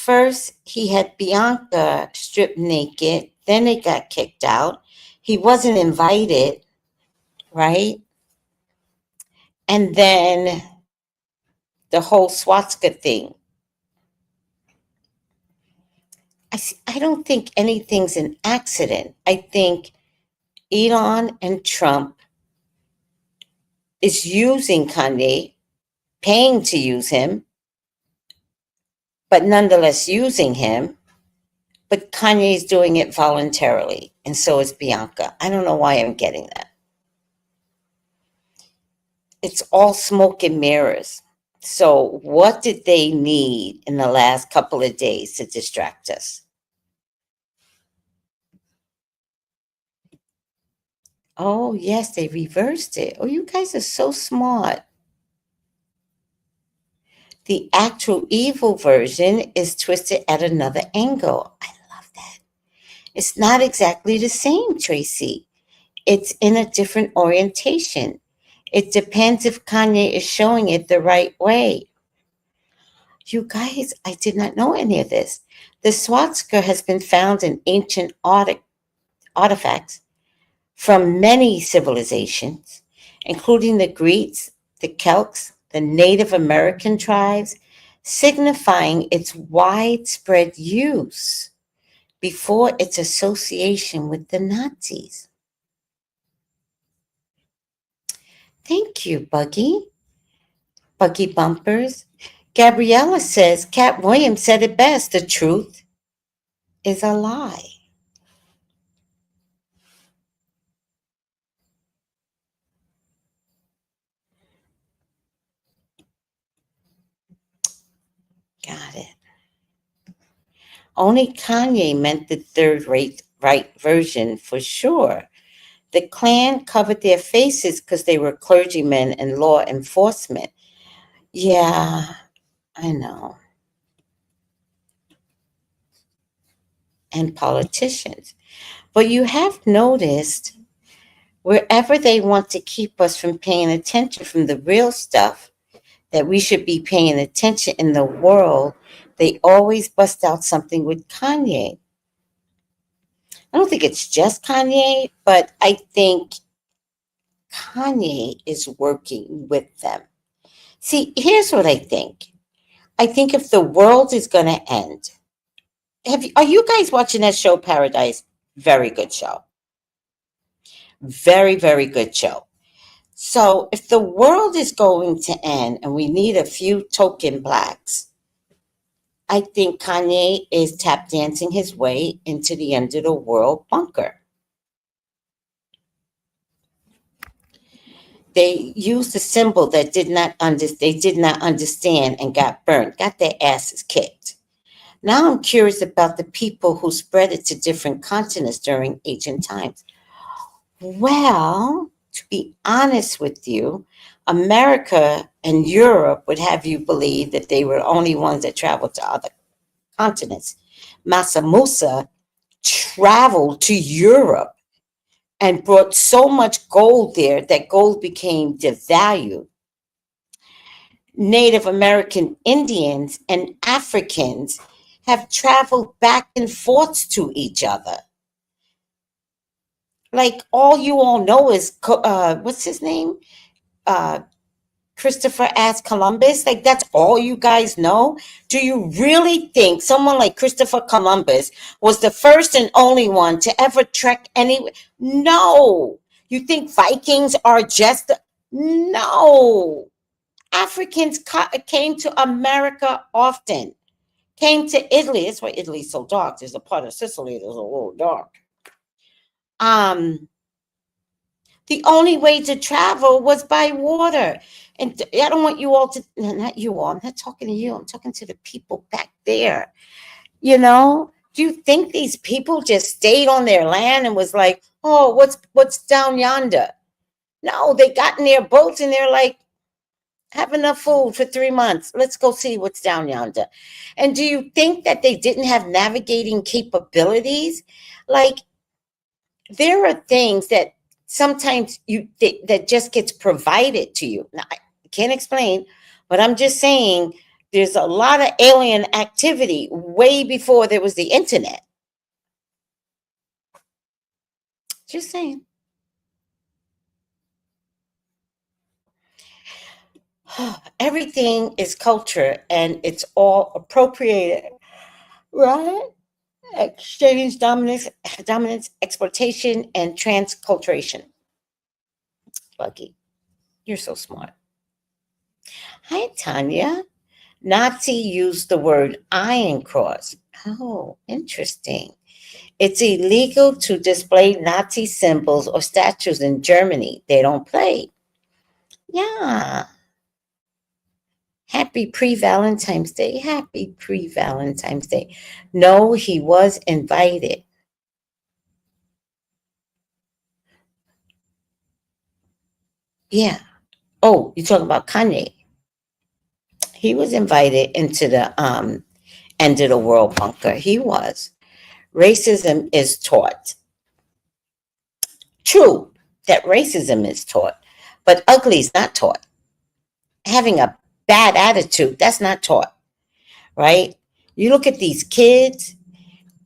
First, he had Bianca stripped naked. Then they got kicked out. He wasn't invited, right? And then the whole swastika thing. I don't think anything's an accident. I think Elon and Trump is using Kanye, paying to use him, but nonetheless using him. But Kanye's doing it voluntarily, and so is Bianca. I don't know why I'm getting that. It's all smoke and mirrors. So what did they need in the last couple of days to distract us? Oh, yes, they reversed it. Oh, you guys are so smart. The actual evil version is twisted at another angle. I love that. It's not exactly the same, Tracy. It's in a different orientation. It depends if Kanye is showing it the right way. You guys, I did not know any of this. The swastika has been found in ancient artifacts from many civilizations, including the Greeks, the Celts, the Native American tribes, signifying its widespread use before its association with the Nazis. Thank you, Buggy. Buggy Bumpers. Gabriella says, Cat Williams said it best, the truth is a lie. Got it. Only Kanye meant the third-rate right version for sure. The Klan covered their faces because they were clergymen and law enforcement. Yeah, I know. And politicians. But you have noticed wherever they want to keep us from paying attention from the real stuff that we should be paying attention in the world, they always bust out something with Kanye. I don't think it's just Kanye, but I think Kanye is working with them. See, here's what I think. I think if the world is going to end, are you guys watching that show, Paradise? Very good show. Very, very good show. So if the world is going to end and we need a few token blacks, I think Kanye is tap dancing his way into the end of the world bunker. They used a symbol that they did not understand and got burned, got their asses kicked. Now I'm curious about the people who spread it to different continents during ancient times. Well, to be honest with you, America and Europe would have you believe that they were the only ones that traveled to other continents. Massa Musa traveled to Europe and brought so much gold there that gold became devalued. Native American Indians and Africans have traveled back and forth to each other. Like all you all know is, what's his name? Christopher asked Columbus. Like that's all you guys know? Do you really think someone like Christopher Columbus was the first and only one to ever trek anywhere? No. You think Vikings are just... No. Africans came to America often. Came to Italy. That's why Italy's so dark. There's a part of Sicily that's a little dark. The only way to travel was by water. And I don't want you all to, not you all, I'm not talking to you, I'm talking to the people back there. You know, do you think these people just stayed on their land and was like, oh, what's down yonder? No, they got in their boats and they're like, have enough food for 3 months. Let's go see what's down yonder. And do you think that they didn't have navigating capabilities? Like, there are things that sometimes that just gets provided to you. Now, I can't explain, but I'm just saying There's a lot of alien activity way before there was the internet. Just saying. Everything is culture and it's all appropriated, right? Exchange, dominance, exploitation, and transculturation. Lucky. You're so smart. Hi, Tanya. Nazi used the word iron cross. Oh, interesting. It's illegal to display Nazi symbols or statues in Germany. They don't play. Yeah. Happy pre-Valentine's Day. Happy pre-Valentine's Day. No, he was invited. Yeah. Oh, you're talking about Kanye. He was invited into the end of the world bunker. He was. Racism is taught. True that racism is taught, but ugly is not taught. Having a bad attitude, that's not taught, right? You look at these kids,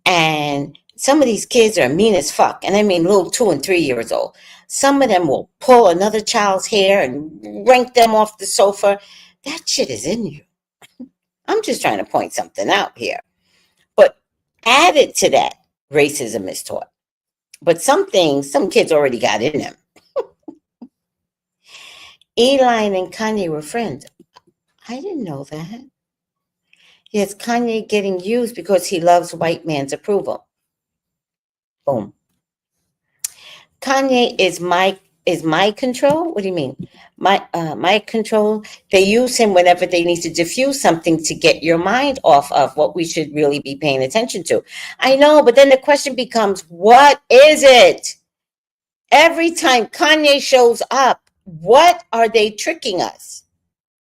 and some of these kids are mean as fuck. And I mean little 2 and 3 years old. Some of them will pull another child's hair and rank them off the sofa. That shit is in you. I'm just trying to point something out here. But added to that, racism is taught. But some things, some kids already got in them. Elon and Kanye were friends. I didn't know that. Yes, Kanye getting used because he loves white man's approval. Boom. Kanye is my control. What do you mean? My control. They use him whenever they need to diffuse something to get your mind off of what we should really be paying attention to. I know, but then the question becomes, what is it? Every time Kanye shows up, what are they tricking us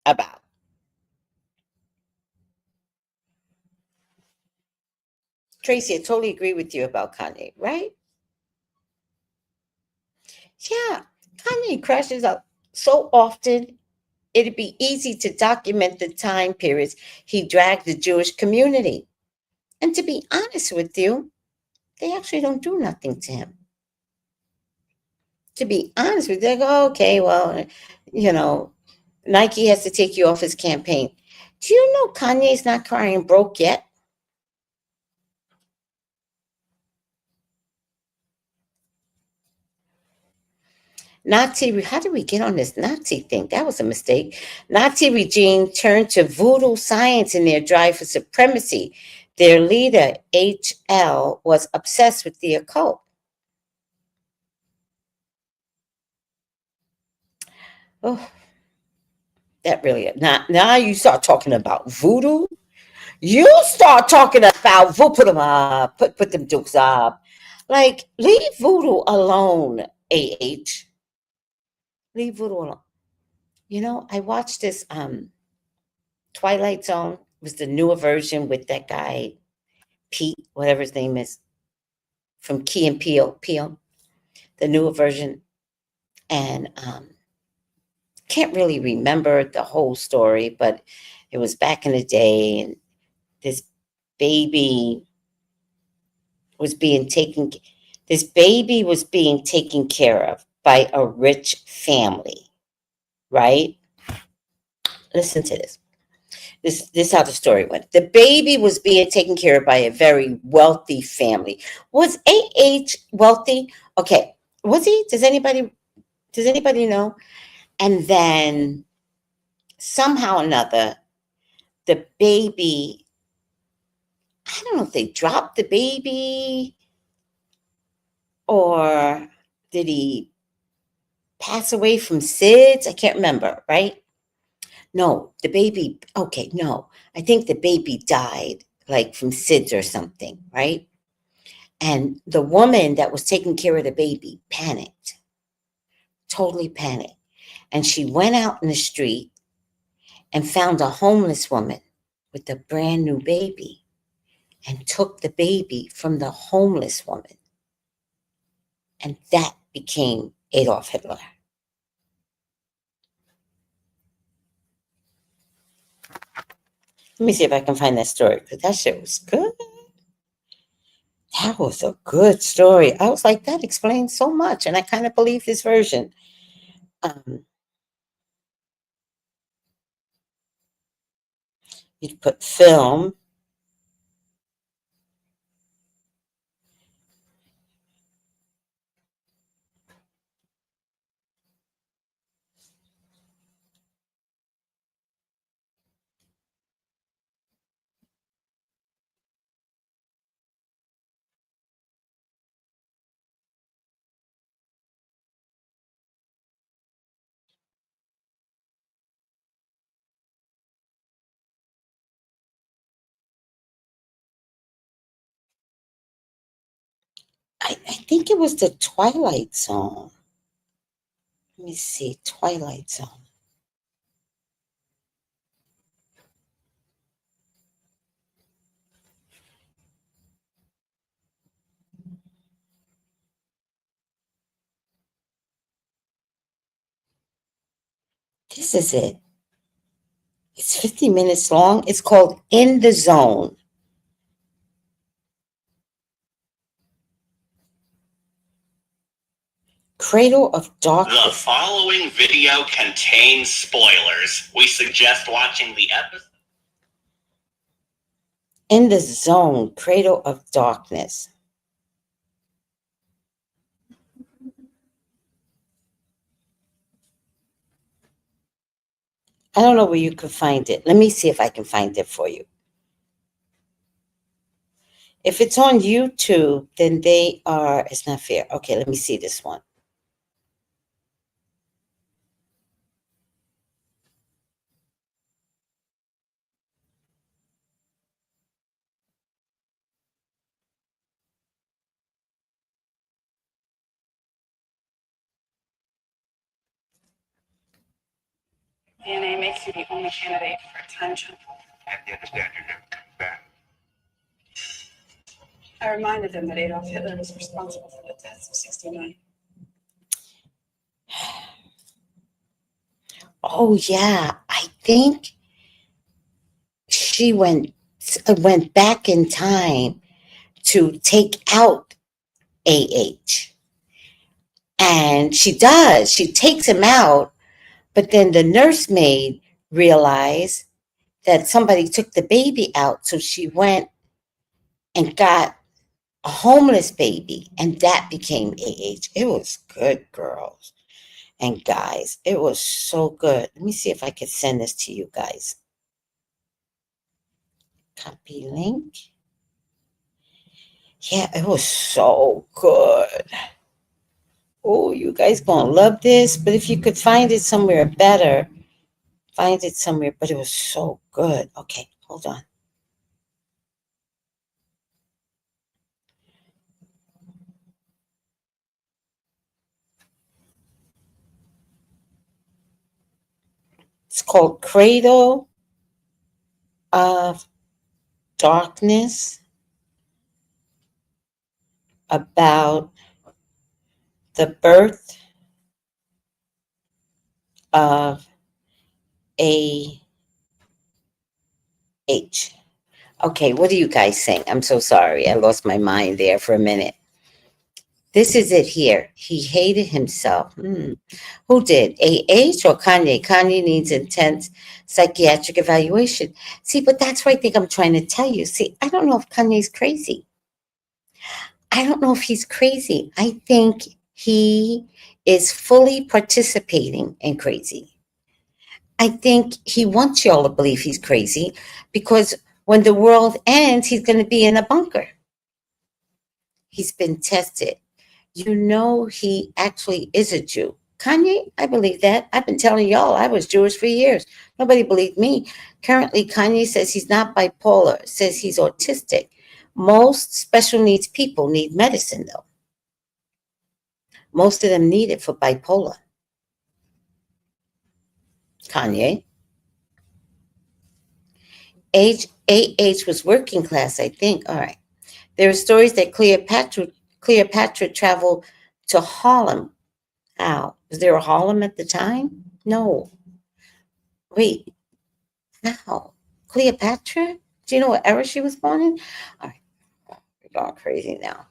about? Tracy, I totally agree with you about Kanye, right? Yeah, Kanye crashes out so often, it'd be easy to document the time periods he dragged the Jewish community. And to be honest with you, they actually don't do nothing to him. To be honest with you, they go, okay, well, Nike has to take you off his campaign. Do you know Kanye's not crying broke yet? Nazi, how did we get on this Nazi thing? That was a mistake. Nazi regime turned to voodoo science in their drive for supremacy. Their leader, HL, was obsessed with the occult. Oh, that really, now you start talking about voodoo. You start talking about voodoo, put them up, put them dukes up. Like, leave voodoo alone, AH. Leave voodoo alone. I watched this Twilight Zone. It was the newer version with that guy, Pete, whatever his name is, from Key and Peele, the newer version. And can't really remember the whole story, but it was back in the day, and this baby was being taken care of by a rich family, right? Listen to this. This is how the story went. The baby was being taken care of by a very wealthy family. Was AH wealthy? Okay. Was he? Does anybody know? And then somehow or another, the baby, I don't know if they dropped the baby or did he pass away from SIDS? I can't remember, right? No, the baby, okay, no. I think the baby died like from SIDS or something, right? And the woman that was taking care of the baby panicked, totally panicked. And she went out in the street and found a homeless woman with a brand new baby and took the baby from the homeless woman. And that became Adolf Hitler. Let me see if I can find that story, because that shit was good. That was a good story. I was like, that explains so much, and I kind of believe this version. You'd put film. I think it was the Twilight Zone. Let me see, Twilight Zone. This is it. It's 50 minutes long. It's called In the Zone. Cradle of The Darkness. following video contains spoilers. We suggest watching the episode. In the Zone, Cradle of Darkness. I don't know where you could find it. Let me see if I can find it for you. If it's on YouTube, then it's not fair. Okay, let me see this one. DNA makes you the only candidate for attention. And you understand you're never coming back. I reminded him that Adolf Hitler was responsible for the deaths of 69. Oh yeah, I think she went back in time to take out AH. And she does. She takes him out, but then the nursemaid realized that somebody took the baby out, so she went and got a homeless baby, and that became AH. It was good, girls and guys. It was so good. Let me see if I can send this to you guys. Copy link. Yeah, it was so good. Oh, you guys gonna love this, but if you could find it somewhere better, find it somewhere, but it was so good. Okay, hold on. It's called Cradle of Darkness, about the birth of AH. Okay, what do you guys think? I'm so sorry. I lost my mind there for a minute. This is it here. He hated himself. Who did? AH or Kanye? Kanye needs intense psychiatric evaluation. See, but that's what I think I'm trying to tell you. See, I don't know if Kanye's crazy. I don't know if he's crazy. I think he is fully participating in crazy. I think he wants y'all to believe he's crazy because when the world ends, he's going to be in a bunker. He's been tested. You know, he actually is a Jew. Kanye, I believe that. I've been telling y'all I was Jewish for years. Nobody believed me. Currently, Kanye says he's not bipolar, says he's autistic. Most special needs people need medicine, though. Most of them need it for bipolar. Kanye. AH was working class, I think. All right. There are stories that Cleopatra traveled to Harlem. How? Was there a Harlem at the time? No. Wait. How? Cleopatra? Do you know what era she was born in? All right, we're going crazy now.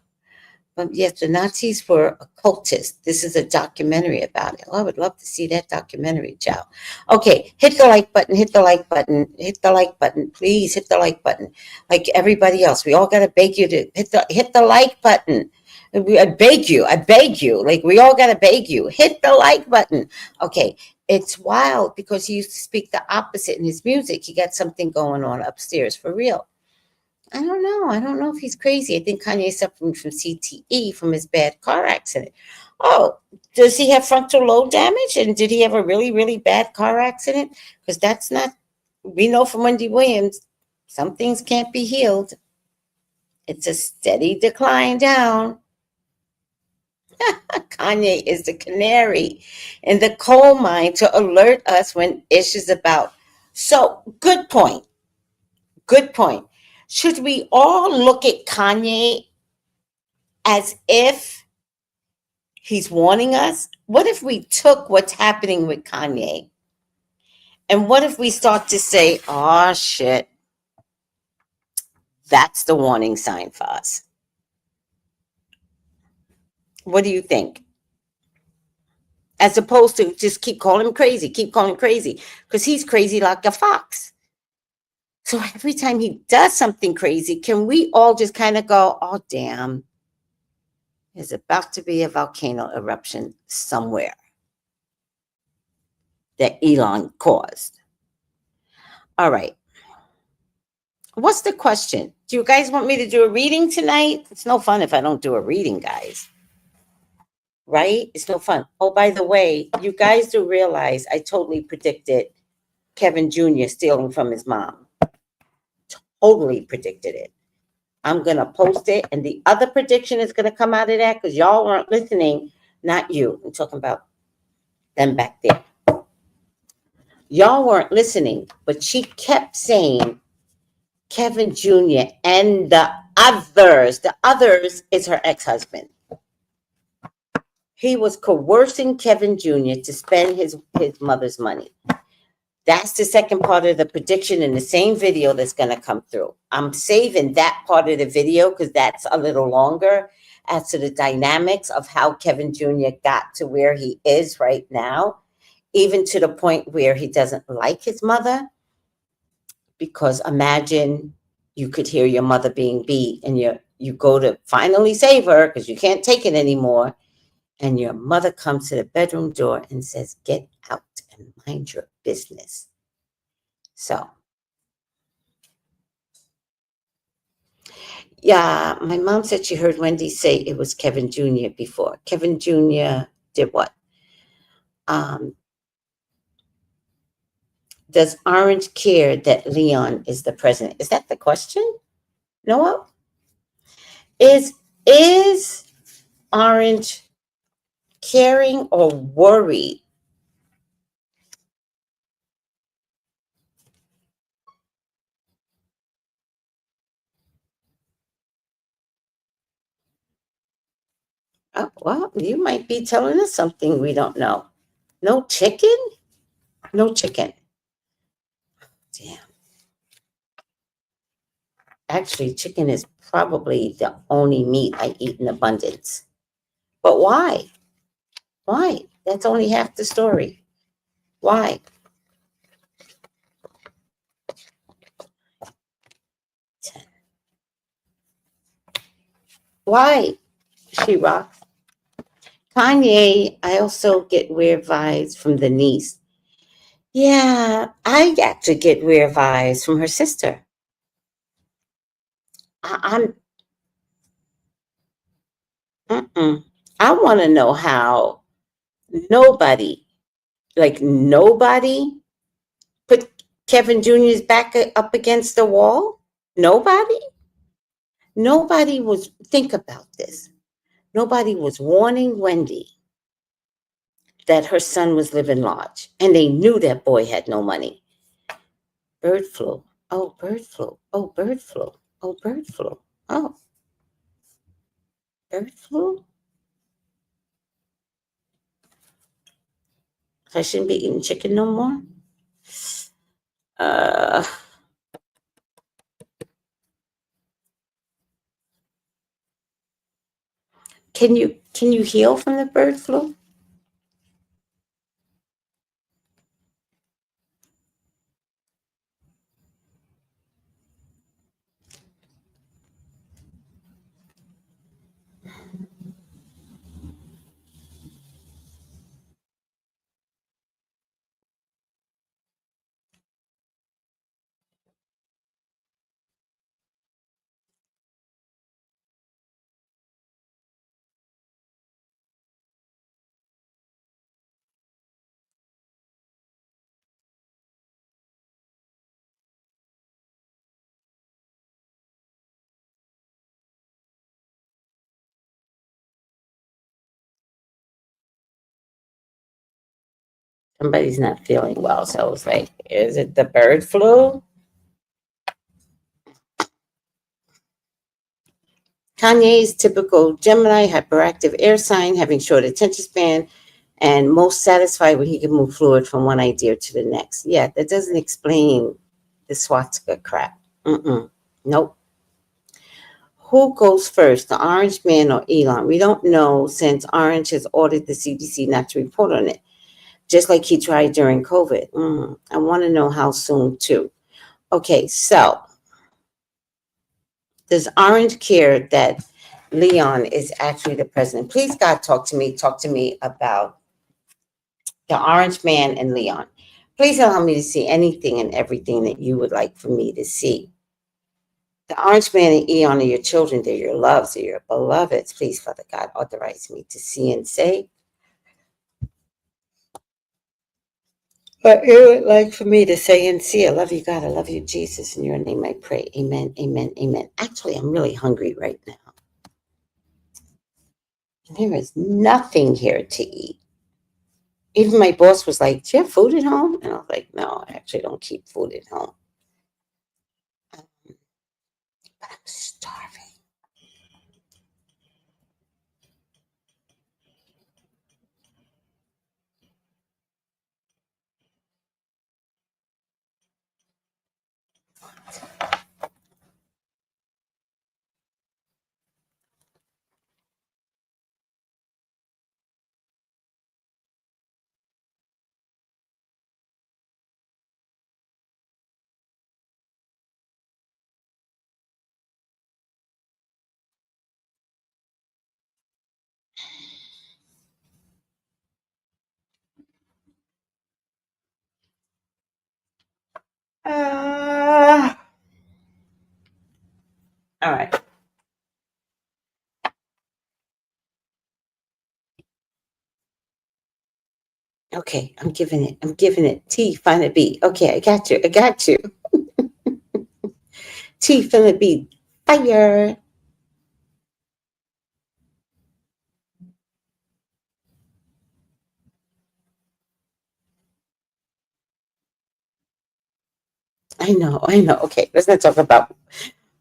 But yes, the Nazis were occultists. This is a documentary about it. Oh, I would love to see that documentary, Joe. Okay, hit the like button, hit the like button, hit the like button. Please hit the like button. Like everybody else, we all got to beg you to hit the like button. I beg you. Like we all got to beg you. Hit the like button. Okay, it's wild because he used to speak the opposite in his music. He got something going on upstairs for real. I don't know. I don't know if he's crazy. I think Kanye's suffering from CTE from his bad car accident. Oh, does he have frontal lobe damage? And did he have a really, really bad car accident? Because that's not, we know from Wendy Williams, some things can't be healed. It's a steady decline down. Kanye is the canary in the coal mine to alert us when issues about. So, good point. Good point. Should we all look at Kanye as if he's warning us? What if we took what's happening with Kanye? And what if we start to say, oh, shit, that's the warning sign for us? What do you think? As opposed to just keep calling him crazy, because he's crazy like a fox. So every time he does something crazy, can we all just kind of go, oh, damn, there's about to be a volcano eruption somewhere that Elon caused? All right. What's the question? Do you guys want me to do a reading tonight? It's no fun if I don't do a reading, guys. Right? It's no fun. Oh, by the way, you guys do realize I totally predicted Kevin Jr. stealing from his mom. Totally predicted it. I'm going to post it. And the other prediction is going to come out of that because y'all weren't listening. Not you. I'm talking about them back there. Y'all weren't listening, but she kept saying Kevin Jr. and the others. The others is her ex-husband. He was coercing Kevin Jr. to spend his mother's money. That's the second part of the prediction in the same video that's going to come through. I'm saving that part of the video because that's a little longer as to the dynamics of how Kevin Jr. got to where he is right now, even to the point where he doesn't like his mother. Because imagine you could hear your mother being beat and you go to finally save her because you can't take it anymore. And your mother comes to the bedroom door and says, get out and mind your business. So, yeah, my mom said she heard Wendy say it was Kevin Jr. before. Kevin Jr. did what? Does Orange care that Leon is the president? Is that the question? Noah? Is Orange caring or worried? Oh, well, you might be telling us something we don't know. No chicken? No chicken. Damn. Actually, chicken is probably the only meat I eat in abundance. But why? Why? That's only half the story. Why? Why? She rocks. Kanye, I also get weird vibes from the niece. Yeah, I actually get weird vibes from her sister. I want to know how nobody put Kevin Jr.'s back up against the wall. Nobody was, think about this. Nobody was warning Wendy that her son was living large, and they knew that boy had no money. Bird flu. Oh, bird flu. Oh, bird flu. Oh, bird flu. Oh, bird flu. I shouldn't be eating chicken no more. Can you heal from the bird flu? Somebody's not feeling well, so I was like, is it the bird flu? Kanye's typical Gemini, hyperactive air sign, having short attention span, and most satisfied when he can move fluid from one idea to the next. Yeah, that doesn't explain the swastika crap. Nope. Who goes first, the Orange Man or Elon? We don't know, since Orange has ordered the CDC not to report on it, just like he tried during COVID. I want to know how soon, too. Okay, so does Orange care that Leon is actually the president? Please, God, talk to me about the Orange Man and Leon. Please allow me to see anything and everything that you would like for me to see. The Orange Man and Eon are your children. They're your loves. They're your beloveds. Please, Father God, authorize me to see and say what you would like for me to say and see. I love you, God. I love you, Jesus. In your name I pray. Amen, amen, amen. Actually, I'm really hungry right now. There is nothing here to eat. Even my boss was like, do you have food at home? And I was like, no, I actually don't keep food at home. But I'm starving. All right. Okay, I'm giving it. T, find a B. Okay, I got you. T, find a B. Fire. I know. Okay, let's not talk about,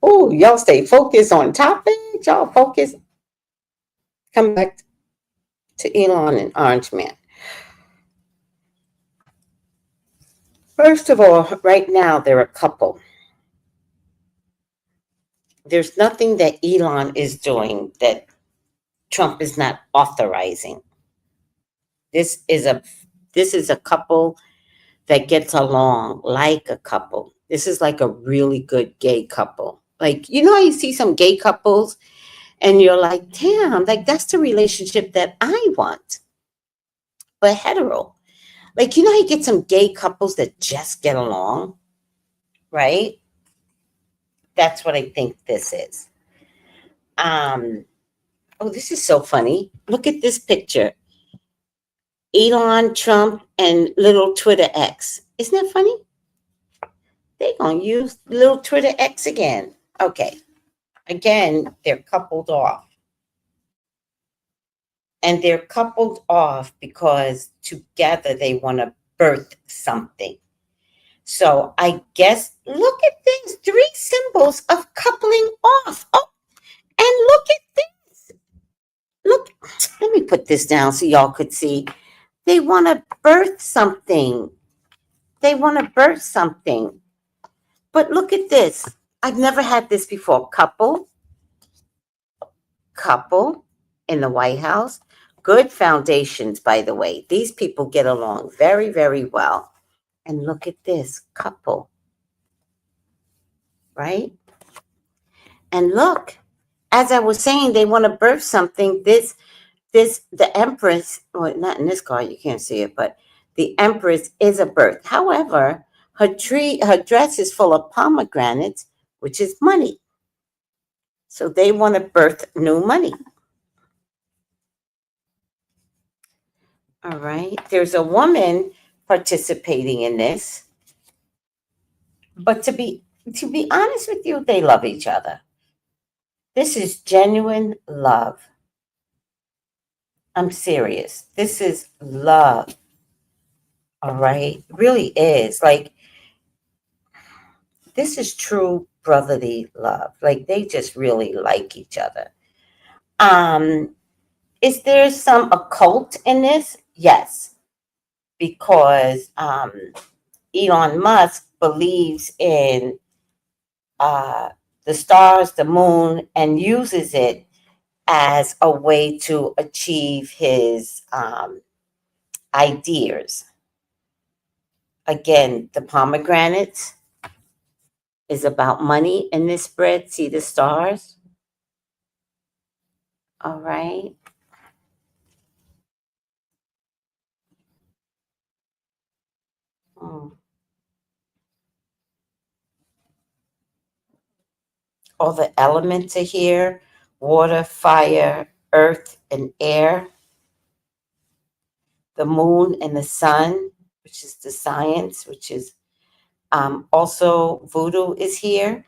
y'all stay focused on topic. Y'all focus. Come back to Elon and Orange Man. First of all, right now, they're a couple. There's nothing that Elon is doing that Trump is not authorizing. This is a couple that gets along like a couple. This is like a really good gay couple. Like, you know how you see some gay couples and you're like, damn, like that's the relationship that I want. But hetero. Like, you know how you get some gay couples that just get along, right? That's what I think this is. This is so funny. Look at this picture. Elon, Trump, and little Twitter X. Isn't that funny? They're going to use little Twitter X again. Okay. Again, they're coupled off. And they're coupled off because together they want to birth something. So I guess, look at this. 3 symbols of coupling off. Oh, and look at this. Look, let me put this down so y'all could see. They want to birth something. But look at this. I've never had this before. Couple. in the White House. Good foundations, by the way. These people get along very, very well. And look at this couple, right? And look, as I was saying, they want to birth something. The Empress, well, not in this card, you can't see it, but the Empress is a birth. However, her dress is full of pomegranates, which is money. So they want to birth new money. All right. There's a woman participating in this. But to be honest with you, they love each other. This is genuine love. I'm serious. This is love. All right. It really is. Like, this is true brotherly love. Like, they just really like each other. Is there some occult in this? Yes. Because Elon Musk believes in the stars, the moon, and uses it as a way to achieve his ideas. Again, the pomegranates is about money in this spread. See the stars? All right. All the elements are here: water, fire, earth, and air. The moon and the sun, which is the science, which is also voodoo is here.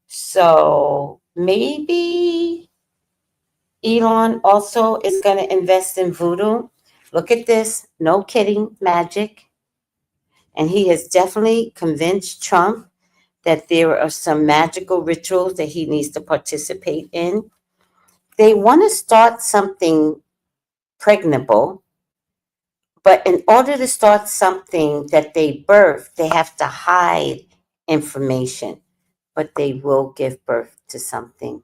So maybe Elon also is going to invest in voodoo. Look at this. No kidding, magic. And he has definitely convinced Trump that there are some magical rituals that he needs to participate in. They want to start something pregnable, but in order to start something that they birth, they have to hide information, but they will give birth to something.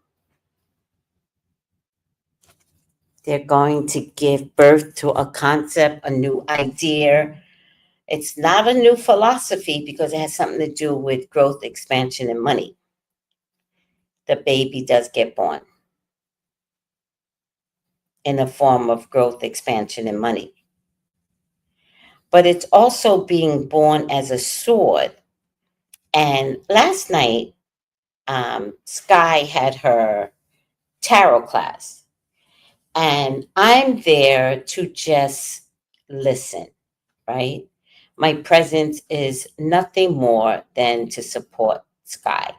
They're going to give birth to a concept, a new idea. It's not a new philosophy because it has something to do with growth, expansion, and money. The baby does get born in a form of growth, expansion, and money. But it's also being born as a sword. And last night, Sky had her tarot class. And I'm there to just listen, right? My presence is nothing more than to support Sky.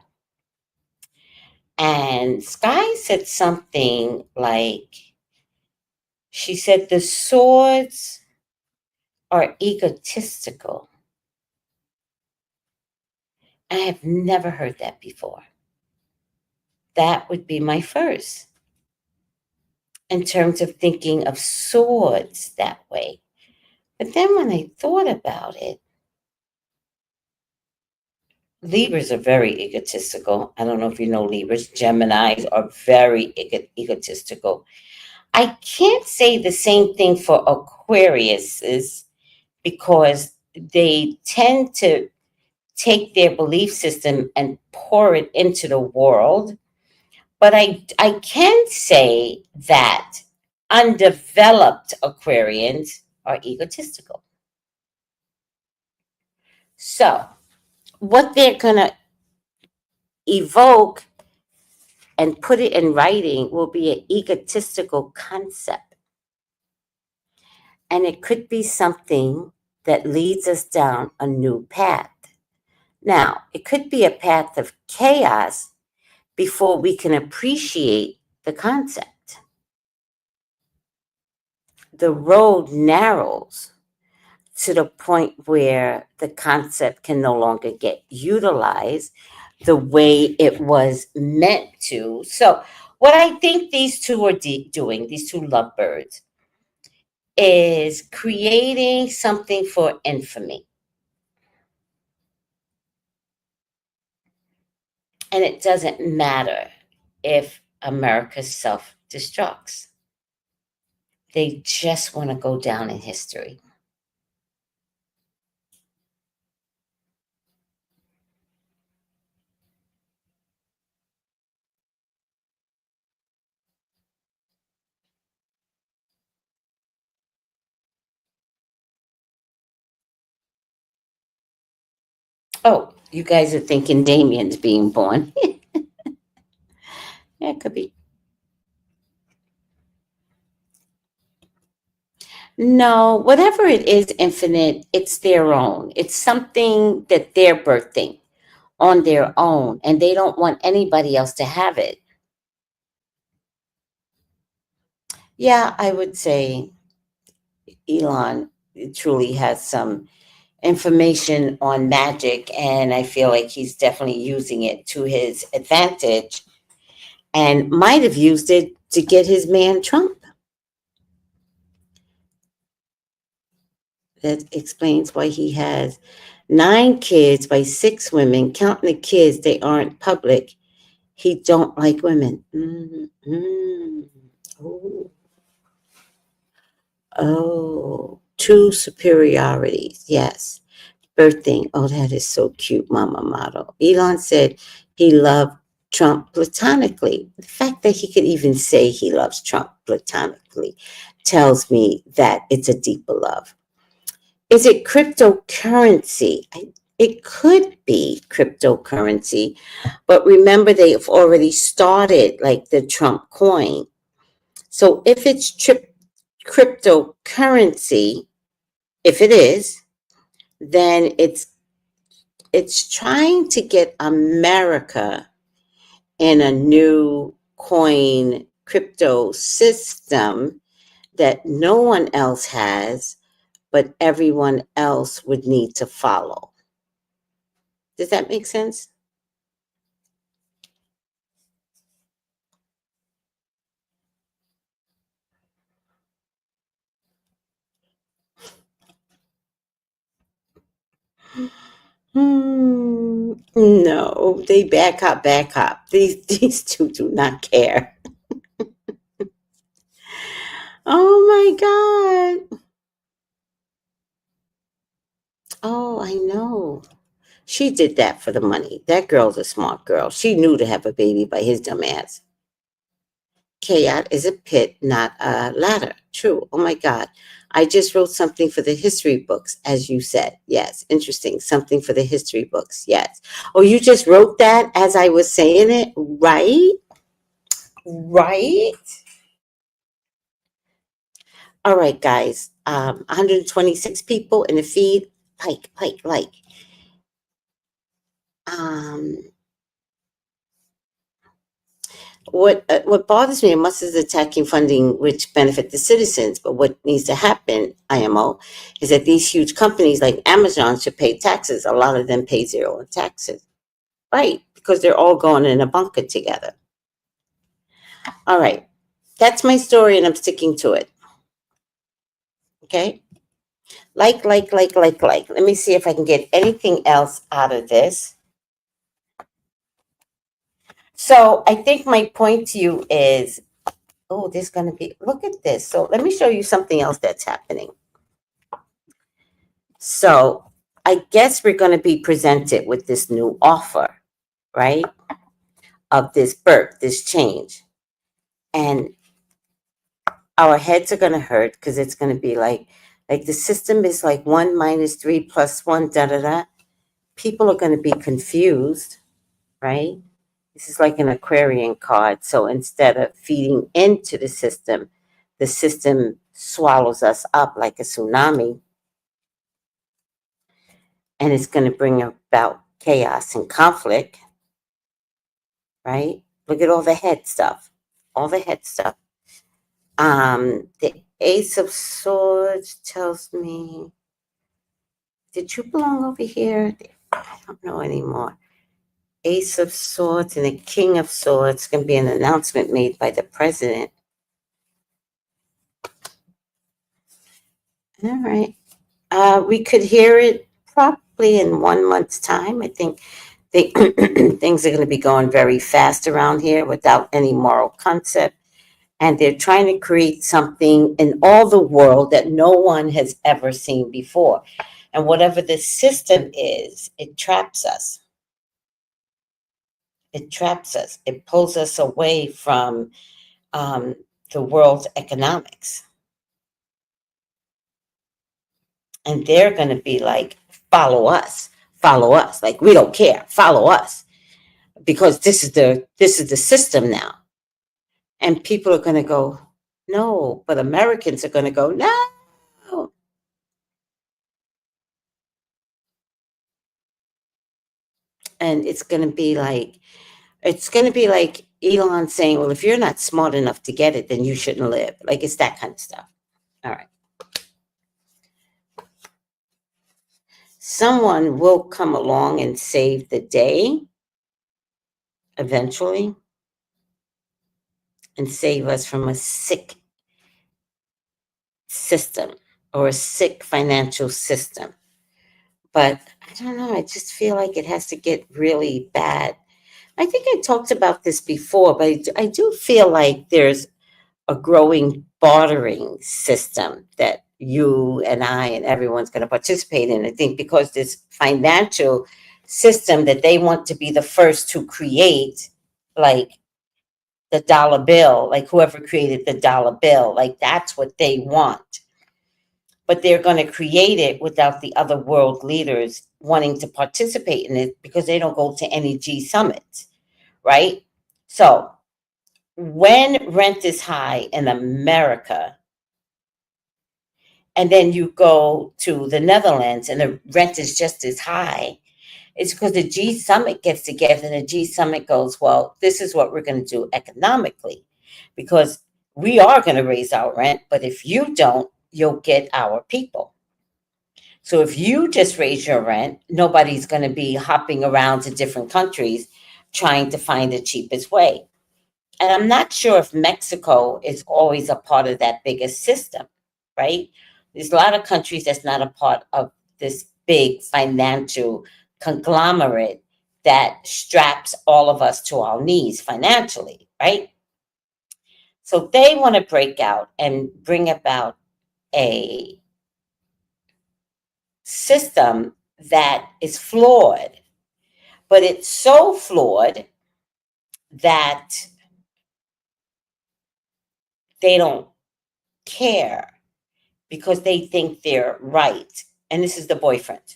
And Sky said something like, she said, the swords are egotistical. I have never heard that before. That would be my first in terms of thinking of swords that way. But then when I thought about it, Libras are very egotistical. I don't know if you know Libras. Geminis are very egotistical. I can't say the same thing for Aquariuses because they tend to take their belief system and pour it into the world. But I can say that undeveloped Aquarians are egotistical. So what they're going to evoke and put it in writing will be an egotistical concept. And it could be something that leads us down a new path. Now, it could be a path of chaos before we can appreciate the concept. The road narrows to the point where the concept can no longer get utilized the way it was meant to. So what I think these two are doing, these two lovebirds, is creating something for infamy. And it doesn't matter if America self-destructs. They just want to go down in history. Oh, you guys are thinking Damien's being born. Yeah, it could be. No, whatever it is, Infinite, it's their own. It's something that they're birthing on their own, and they don't want anybody else to have it. Yeah, I would say Elon truly has some information on magic, and I feel like he's definitely using it to his advantage and might have used it to get his man Trump. That explains why he has 9 kids by 6 women, counting the kids, they aren't public. He don't like women. Oh. Oh, 2 superiorities. Yes. Birthing. Oh, that is so cute, Mama Model. Elon said he loved Trump platonically. The fact that he could even say he loves Trump platonically tells me that it's a deeper love. Is it cryptocurrency? It could be cryptocurrency, but remember they've already started like the Trump coin. So if it's cryptocurrency, if it is, then it's trying to get America in a new coin crypto system that no one else has, but everyone else would need to follow. Does that make sense? No, they back up. These two do not care. Oh my God. Oh, I know. She did that for the money. That girl's a smart girl. She knew to have a baby by his dumb ass. Chaos is a pit, not a ladder. True. Oh my God. I just wrote something for the history books, as you said. Yes. Interesting. Something for the history books. Yes. Oh, you just wrote that as I was saying it? Right? Right? All right, guys. 126 people in the feed. Like. What bothers me, Musk is attacking funding which benefit the citizens, but what needs to happen, IMO, is that these huge companies like Amazon should pay taxes. A lot of them pay 0 in taxes. Right, because they're all going in a bunker together. All right, that's my story and I'm sticking to it. Okay? Like. Let me see if I can get anything else out of this. So I think my point to you is, oh, there's going to be, look at this. So let me show you something else that's happening. So I guess we're going to be presented with this new offer, right? Of this birth, this change. And our heads are going to hurt because it's going to be like the system is like 1 minus 3 plus 1, da. People are going to be confused, right? This is like an Aquarian card. So instead of feeding into the system swallows us up like a tsunami. And it's going to bring about chaos and conflict, right? Look at all the head stuff. The Ace of Swords tells me, did you belong over here? I don't know anymore. Ace of Swords and the King of Swords. Going to be an announcement made by the president. All right. We could hear it probably in 1 month's time. I think things are going to be going very fast around here without any moral concept. And they're trying to create something in all the world that no one has ever seen before. And whatever the system is, it traps us. It traps us. It pulls us away from the world's economics. And they're going to be like, follow us, follow us. Like, we don't care, follow us. Because this is the system now. And people are going to go, no, but Americans are going to go, no. And it's going to be like Elon saying, well, if you're not smart enough to get it, then you shouldn't live. Like, it's that kind of stuff. All right. Someone will come along and save the day eventually and save us from a sick system or a sick financial system. But I don't know. I just feel like it has to get really bad. I think I talked about this before, but I do feel like there's a growing bartering system that you and I and everyone's going to participate in. I think because this financial system that they want to be the first to create, like the dollar bill, like whoever created the dollar bill, like that's what they want. But they're going to create it without the other world leaders wanting to participate in it because they don't go to any G summits, right? So when rent is high in America, and then you go to the Netherlands and the rent is just as high, it's because the G summit gets together and the G summit goes, well, this is what we're going to do economically, because we are going to raise our rent, but if you don't, you'll get our people. So if you just raise your rent, nobody's going to be hopping around to different countries trying to find the cheapest way. And I'm not sure if Mexico is always a part of that bigger system, right? There's a lot of countries that's not a part of this big financial conglomerate that straps all of us to our knees financially, right? So they want to break out and bring about a system that is flawed, but it's so flawed that they don't care because they think they're right. And this is the boyfriend,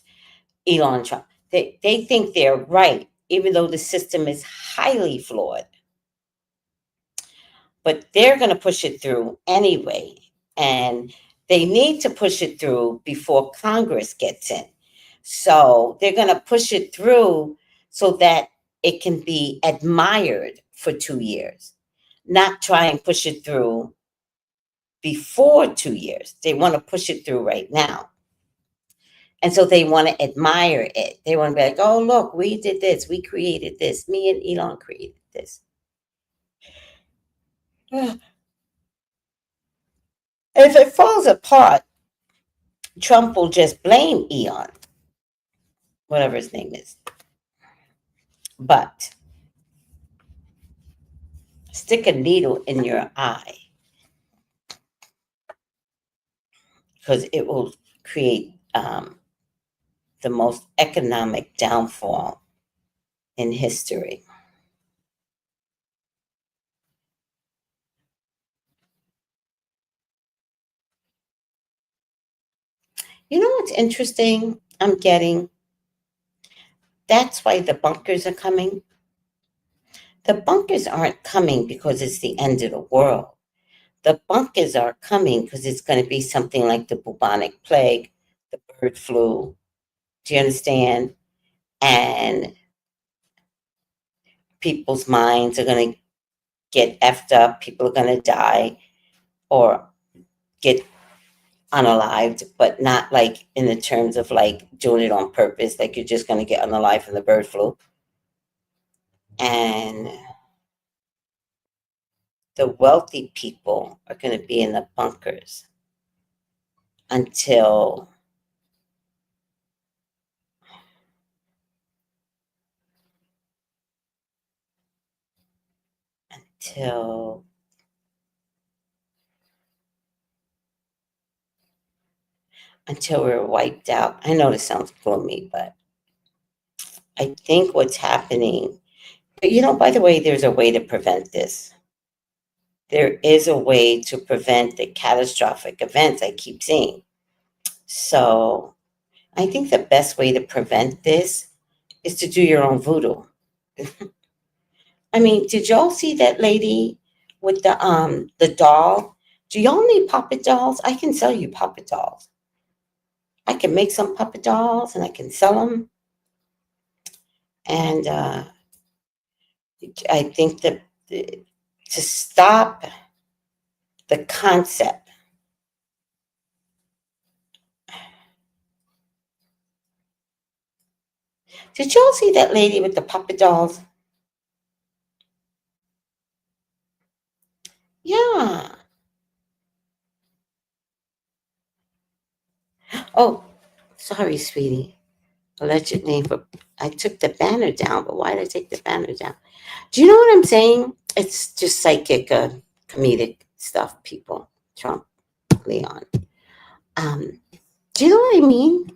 Elon Trump. They think they're right, even though the system is highly flawed. But they're going to push it through anyway. And they need to push it through before Congress gets in. So they're going to push it through so that it can be admired for 2 years, not try and push it through before 2 years. They want to push it through right now. And so they want to admire it. They want to be like, oh, look, we did this. We created this. Me and Elon created this. If it falls apart, Trump will just blame Elon, whatever his name is. But stick a needle in your eye because it will create the most economic downfall in history. You know what's interesting? I'm getting. That's why the bunkers are coming. The bunkers aren't coming because it's the end of the world. The bunkers are coming because it's going to be something like the bubonic plague, the bird flu. Do you understand? And people's minds are going to get effed up. People are going to die or get unalived, but not like in the terms of like doing it on purpose. Like you're just going to get unalived from the bird flu. And the wealthy people are going to be in the bunkers until until we're wiped out. I know this sounds gloomy, but I think what's happening, but by the way, there's a way to prevent this. There is a way to prevent the catastrophic events I keep seeing. So I think the best way to prevent this is to do your own voodoo. I mean, did y'all see that lady with the doll? Do y'all need puppet dolls? I can sell you puppet dolls. I can make some puppet dolls and I can sell them. And I think that to stop the concept, did y'all see that lady with the puppet dolls? Yeah. Oh, sorry, sweetie. Alleged name, but I took the banner down. But why did I take the banner down? Do you know what I'm saying? It's just psychic, comedic stuff, people. Trump, Leon. Do you know what I mean?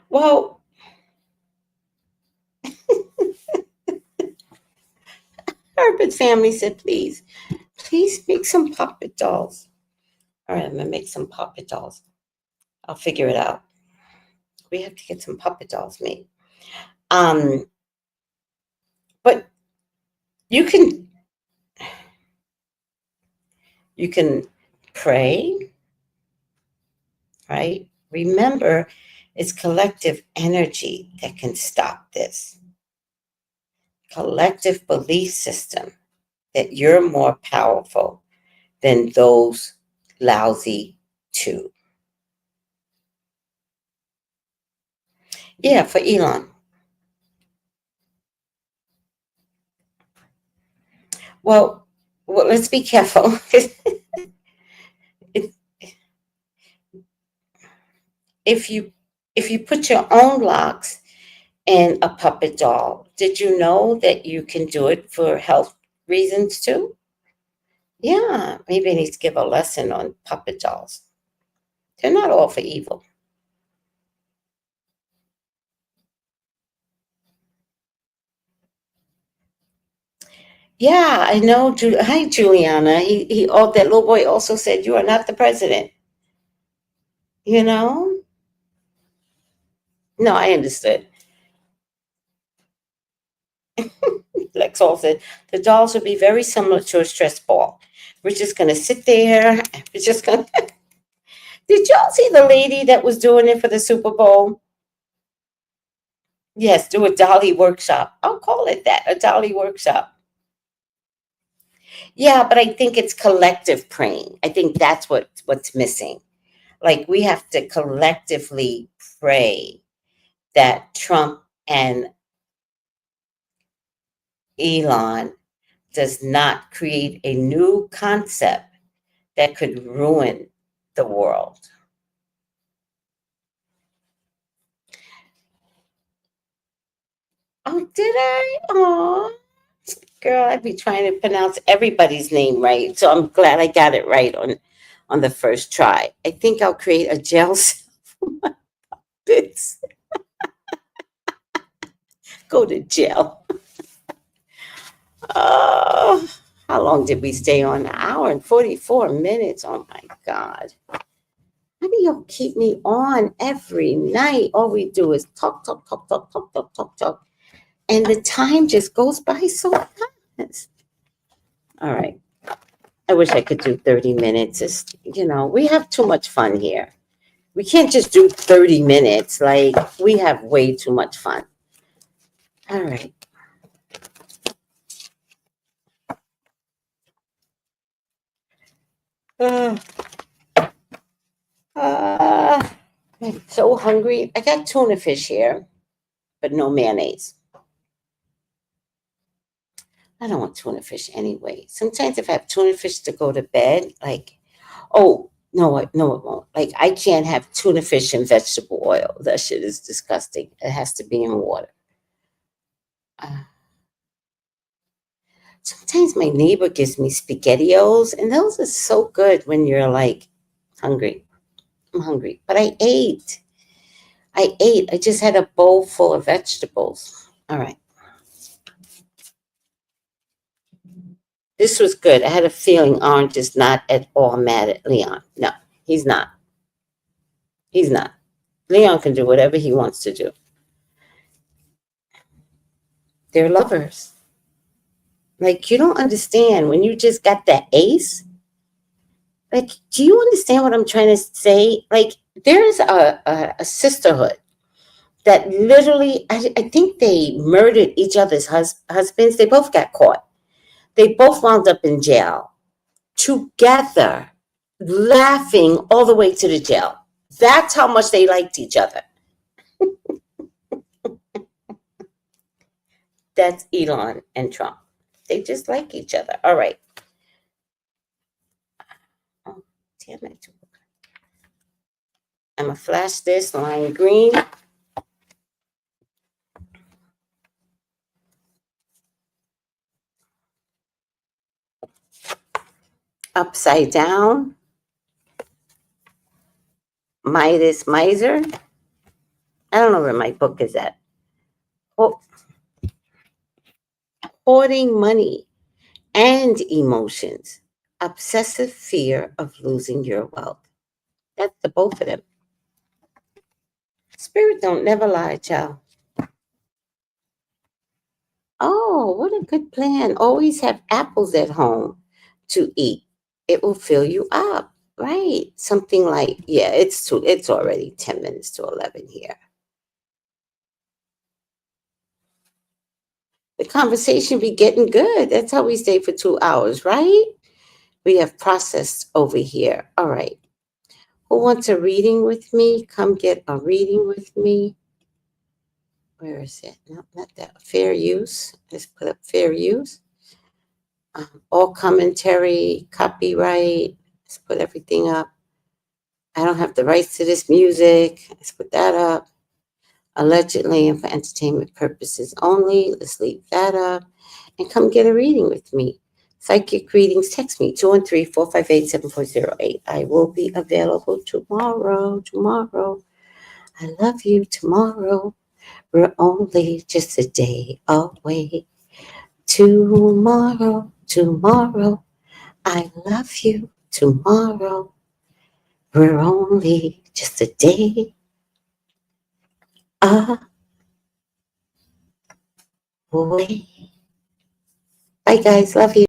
Well, Herbert family said, please make some puppet dolls. All right, I'm gonna make some puppet dolls. I'll figure it out. We have to get some puppet dolls made. But you can pray, right? Remember, it's collective energy that can stop this. Collective belief system that you're more powerful than those lousy two. Yeah, for Elon. Well, let's be careful. If you put your own locks in a puppet doll, did you know that you can do it for health reasons too? Yeah, maybe I need to give a lesson on puppet dolls. They're not all for evil. Yeah, I know. Hi, Juliana. That little boy also said, "You are not the president." You know? No, I understood. Lex all said, the dolls would be very similar to a stress ball. We're just going to sit there. We're just going to. Did y'all see the lady that was doing it for the Super Bowl? Yes, do a dolly workshop. I'll call it that, a dolly workshop. Yeah, but I think it's collective praying. I think that's what's missing. Like, we have to collectively pray that Trump and Elon does not create a new concept that could ruin the world. Oh, did I? Oh, girl, I'd be trying to pronounce everybody's name right. So I'm glad I got it right on the first try. I think I'll create a jail cell for my puppets. Go to jail. Oh, how long did we stay on? An hour and 44 minutes. Oh my God. How do y'all keep me on every night? All we do is talk. And the time just goes by so fast. All right. I wish I could do 30 minutes. It's, we have too much fun here. We can't just do 30 minutes. Like, we have way too much fun. All right. I'm so hungry. I got tuna fish here, but no mayonnaise. I don't want tuna fish anyway. Sometimes if I have tuna fish to go to bed, like, oh, no, it won't. Like, I can't have tuna fish in vegetable oil. That shit is disgusting. It has to be in water. Sometimes my neighbor gives me SpaghettiOs, and those are so good when you're like hungry. I'm hungry, but I ate. I just had a bowl full of vegetables. All right. This was good. I had a feeling Orange is not at all mad at Leon. No, he's not. He's not. Leon can do whatever he wants to do. They're lovers. Like, you don't understand when you just got that ace. Like, do you understand what I'm trying to say? Like, there's a sisterhood that literally, I think they murdered each other's husbands. They both got caught. They both wound up in jail together, laughing all the way to the jail. That's how much they liked each other. That's Elon and Trump. They just like each other. All right. Oh, damn it. I'm going to flash this line green. Upside down. Midas Miser. I don't know where my book is at. Hoarding money and emotions. Obsessive fear of losing your wealth. That's the both of them. Spirit don't never lie, child. Oh, what a good plan. Always have apples at home to eat. It will fill you up. Right. Something like, yeah, it's already 10 minutes to 11 here. The conversation be getting good. That's how we stay for 2 hours, right? We have processed over here. All right. Who wants a reading with me? Come get a reading with me. Where is it? No, not that. Fair use. Let's put up fair use. All commentary, copyright. Let's put everything up. I don't have the rights to this music. Let's put that up. Allegedly and for entertainment purposes only. Let's leave that up. And come get a reading with me. Psychic readings, text me 213-458-7408. I will be available tomorrow. I love you tomorrow. We're only just a day away. Tomorrow. I love you tomorrow. We're only just a day away. Bye, guys. Love you.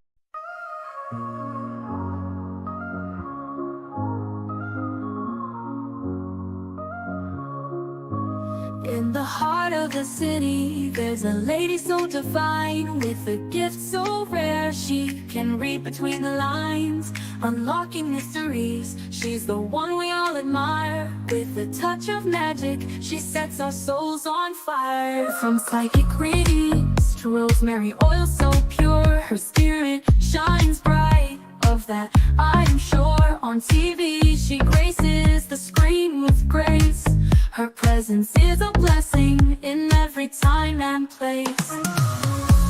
In the heart of the city, there's a lady so divine, with a gift so rare she can read between the lines, unlocking mysteries. She's the one we all admire. With a touch of magic, she sets our souls on fire. From psychic readings to rosemary oil so pure, her spirit shines bright. Of that I am sure. On TV she graces the screen with grace. Her presence is a blessing in every time and place.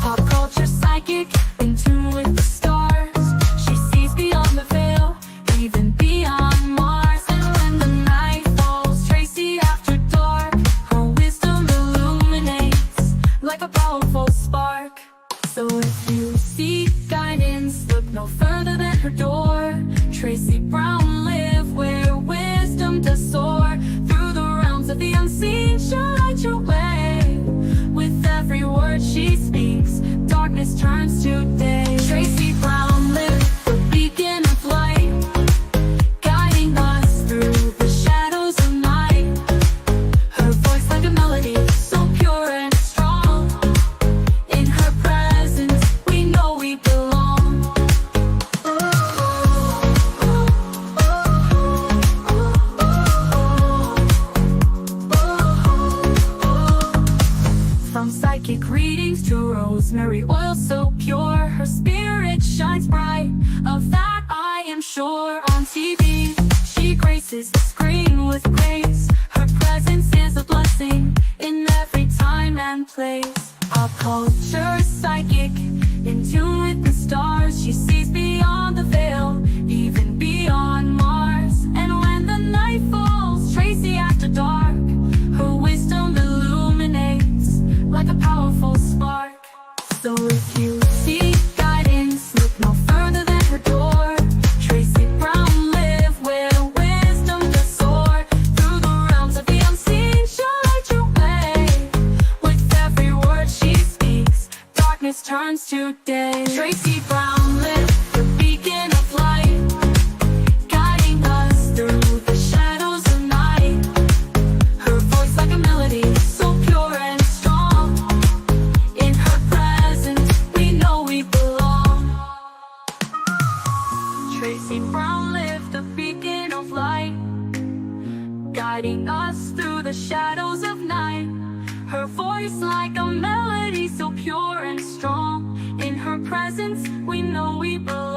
Pop culture psychic, in tune with the stars. She sees beyond the veil, even beyond Mars. And when the night falls, Tracy after dark, her wisdom illuminates like a powerful spark. So if you seek guidance, look no further than her door. Tracy Brown live where wisdom does soar. Through the realms of the unseen, she'll light your way. With every word she speaks, darkness turns to day. Tracy Brown live, the beacon of light, guiding us through the shadows of night. Her voice like a melody, so pure and strong. In her presence, we know we belong. From psychic readings to rosemary oil so pure, her spirit shines bright. Of that I am sure. On TV, she graces the screen with grace. Her presence is a blessing in every time and place. Our culture psychic, in tune with the stars. She sees beyond the veil, even beyond Mars. And when the night falls, Tracy after dark, her wisdom illuminates like a powerful spark. So if you seek guidance, look no further than her door. Tracy Brown live where wisdom does soar. Through the realms of the unseen, she'll light your way. With every word she speaks, darkness turns to day. Tracy Brown live, the beacon of light, guiding us through the shadows of night. Her voice like a melody, so pure and strong. In her presence, we know we belong. Tracy Brown lived the beacon of light, guiding us through the shadows of night. Her voice like a melody, so pure and strong. In her presence, we know we belong.